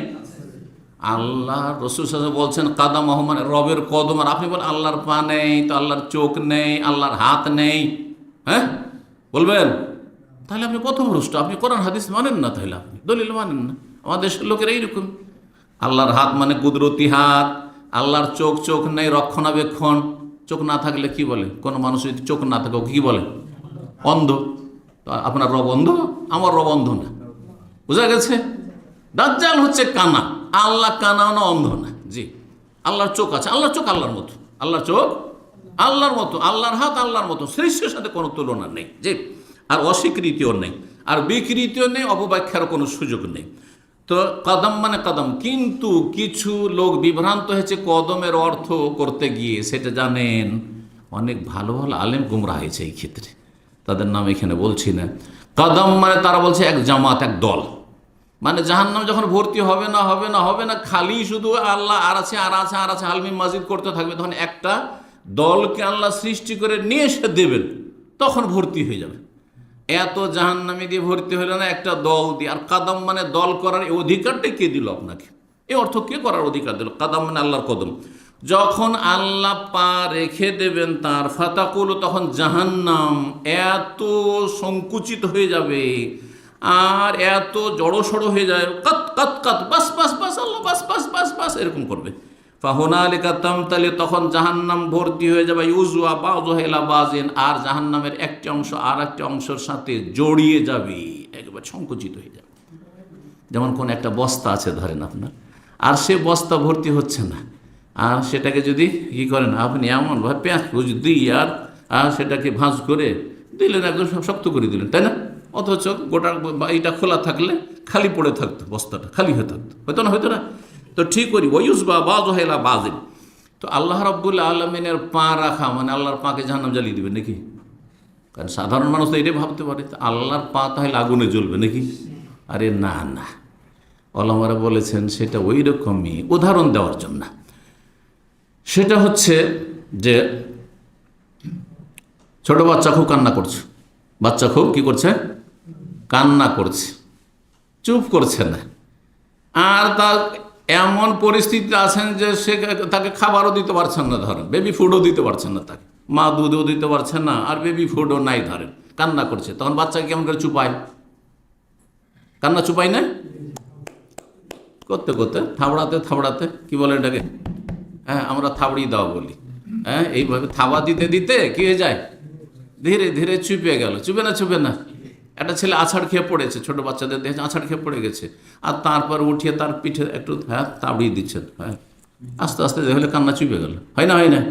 আল্লাহ রসুল সাল্লাল্লাহু আলাইহি ওয়াসাল্লাম বলছেন কাদামাহ মানে রবের কদম, আর আপনি বলেন আল্লাহর পা নেই, তো আল্লাহর চোখ নেই, আল্লাহর হাত নেই, হ্যাঁ বলবেন? তাহলে আপনি পথভ্রষ্ট, আপনি কোরআন হাদিস মানেন না, তাহলে আপনি দলিল মানেন না। আমাদের দেশের লোকের এইরকম, আল্লাহর হাত মানে কুদরতি হাত, আল্লাহর চোখ, চোখ নেই রক্ষণাবেক্ষণ। চোখ না থাকলে কি বলে? কোনো মানুষ যদি চোখ না থাকে কি বলে? অন্ধ। তো আপনার রব অন্ধ? আমার রব অন্ধ না, বোঝা গেছে? দাজ্জাল হচ্ছে কানা, আল্লাহ কানা না, অন্ধ না। জি, আল্লাহর চোখ আছে, আল্লাহর চোখ আল্লাহর মতো, আল্লাহর চোখ আল্লাহর মতো, আল্লাহর হাত আল্লাহর মতো, সৃষ্টির সাথে কোনো তুলনা নেই। জি, আর অস্বীকৃতিও নেই, আর বিকৃতিও নেই, অপব্যাখ্যারও কোনো সুযোগ নেই। তো কদম মানে কদম, কিন্তু কিছু লোক বিভ্রান্ত হয়েছে কদমের অর্থ করতে গিয়ে, সেটা জানেন অনেক ভালো ভালো আলেম গুমরাহ হয়েছে এই ক্ষেত্রে, তাদের নাম এখানে বলছি না। কদম মানে তারা বলছে এক জামাত, এক দল, মানে জাহান্নাম যখন ভর্তি হবে না হবে না হবে না, খালি শুধু আল্লাহ আর আছে আর আছে আর আছে হালমিম মাজিদ করতে থাকবে, তখন একটা দলকে আল্লাহ সৃষ্টি করে নিয়ে এসে দেবেন, তখন ভর্তি হয়ে যাবে। এত জাহান্নামী দিয়ে ভর্তি হলো না, একটা দল দিয়ে। আর কাদম মানে দল করার এই অধিকারটা কে দিল আপনাকে? এই অর্থ কে করার অধিকার দিল? কাদম মানে আল্লাহর কদম। যখন আল্লাহ পা রেখে দেবেন তার, ফাতাকুল, তখন জাহান্নাম এত সংকুচিত হয়ে যাবে আর এত জড়সড় হয়ে যায়, কাত কাত কাত, বাস বাস বাস, আল্লাহ বাস বাস বাস বাস, এরকম করবে। ফাহুনালিকা তামতালি, তখন জাহান্নাম ভর্তি হয়ে যাবে। ইউজুয়া বাযুহা ইলা বাযিন, আর জাহান্নামের একটি অংশ আর একটি অংশের সাথে জড়িয়ে যাবে, একবার সংকুচিত হয়ে যাবে। যেমন কোন একটা বস্তা আছে ধরেন আপনার, আর সে বস্তা ভর্তি হচ্ছে না, আর সেটাকে যদি কী করেন আপনি, এমনভাবে পেঁয়াজ দিয়ে আর সেটাকে ভাঁজ করে দিলেন, একদম শক্ত করে দিলেন, তাই না? অথচ গোটা এইটা খোলা থাকলে খালি পড়ে থাকতো, বস্তাটা খালি হয়ে থাকতো, হয়তো না, হয়তো না। তো ঠিক করি ওয়ুস বা বাযুহা ইলা বাযিন। তো আল্লাহ রাব্বুল আলামিনের পা রাখা মানে আল্লাহর পাকে জাহান্নাম জ্বালিয়ে দিবেন নাকি? কারণ সাধারণ মানুষ তো এটাই ভাবতে পারে আল্লাহর পা তাহলে আগুনে জ্বলবে নাকি? আরে না না, ওলামারা বলেছেন সেটা ওই রকমই, উদাহরণ দেওয়ার জন্য। সেটা হচ্ছে যে ছোট বাচ্চা খুব কান্না করছে, বাচ্চা খুব কি করছে? কান্না করছে, চুপ করছে না, আর তার এমন পরিস্থিতি আছেন যে সে তাকে খাবারও দিতে পারছেন না, ধরেন বেবি ফুডও দিতে পারছেন না, তাকে মা দুধও দিতে পারছেন না, আর বেবি ফুডও নাই, ধরেন কান্না করছে, তখন বাচ্চাকে কেমন করে চুপায়? কান্না চুপাই না, করতে করতে থাবড়াতে থাবড়াতে, কি বলে এটাকে? হ্যাঁ, আমরা থাবড়ি দাও বলি। হ্যাঁ, এইভাবে থাবা দিতে দিতে কি হয়ে যায়? ধীরে ধীরে চুপে গেল। চুপে না, চুপে না। একটা ছেলে আছাড় খেয়ে পড়েছে, ছোট বাচ্চাদের দেখে আছাড় খেয়ে পড়ে গেছে, আর তারপর উঠিয়ে তার পিঠে একটু তাবড়িয়ে দিচ্ছেন, হ্যাঁ, আস্তে আস্তে দেখলে কান্না চুপে গেল, হয় না, হয় না?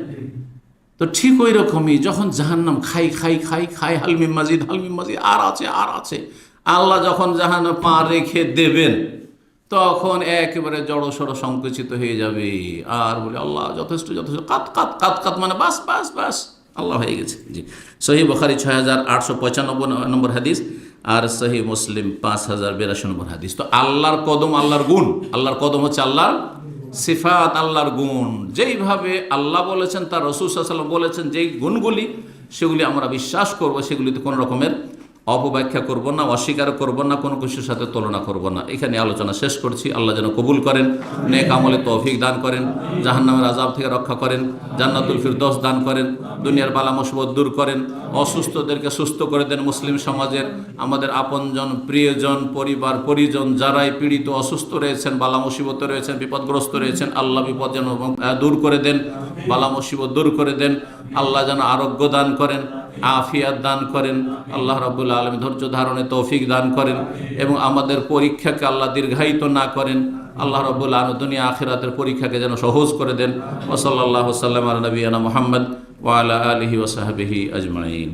তো ঠিক ওই রকমই যখন জাহান্নাম খাই খাই খাই খাই, হালমিম মাজিদ হালমিম মাজিদ, আর আছে আর আছে আল্লাহ যখন জাহান্নামে পা রেখে দেবেন তখন একেবারে জড়সড় সংকুচিত হয়ে যাবে আর বলে আল্লাহ যথেষ্ট যথেষ্ট, কাত কাত কাত কাত, মানে বাস বাস বাস, আল্লাহ হয়ে গেছে। জি, সহিহ বুখারী 6895 নম্বর হাদিস, আর সহিহ মুসলিম 5082 নম্বর হাদিস। তো আল্লাহর কদম আল্লাহর গুণ, আল্লাহর কদম হচ্ছে আল্লাহর সিফাত, আল্লাহর গুণ। যেইভাবে আল্লাহ বলেছেন, তার রাসূল সাল্লাল্লাহু আলাইহি ওয়াসাল্লাম বলেছেন, যেই গুণগুলি সেগুলি আমরা বিশ্বাস করব, সেগুলিতে কোনো রকমের অপব্যাখ্যা করব না, অস্বীকার করব না, কোনো কিছুর সাথে তুলনা করব না। এখানে আলোচনা শেষ করছি। আল্লাহ যেন কবুল করেন, নেক আমলে তৌফিক দান করেন, জাহান্নামের আযাব থেকে রক্ষা করেন, জান্নাতুল ফিরদৌস দান করেন, দুনিয়ার বালা মুসিবত দূর করেন, অসুস্থদেরকে সুস্থ করে দেন। মুসলিম সমাজের আমাদের আপনজন, প্রিয়জন, পরিবার পরিজন যারাই পীড়িত অসুস্থ রয়েছেন, বালা মুসিবতে রয়েছেন, বিপদগ্রস্ত রয়েছেন, আল্লাহ বিপদ যেন দূর করে দেন, বালা মুসিবত দূর করে দেন। আল্লাহ যেন আরোগ্য দান করেন, আফিয়াত দান করেন। আল্লাহ রাব্বুল আলামিন ধৈর্য ধারণে তৌফিক দান করেন এবং আমাদের পরীক্ষাকে আল্লাহ দীর্ঘায়িত না করেন। আল্লাহ রাব্বুল আলামিন দুনিয়া আখিরাতের পরীক্ষাকে যেন সহজ করে দেন। ওয়া সাল্লাল্লাহু সাল্লাম আলা নবিয়িনা মুহাম্মদ ওয়া আলা আলিহি ওয়া সাহবিহি আজমাইন।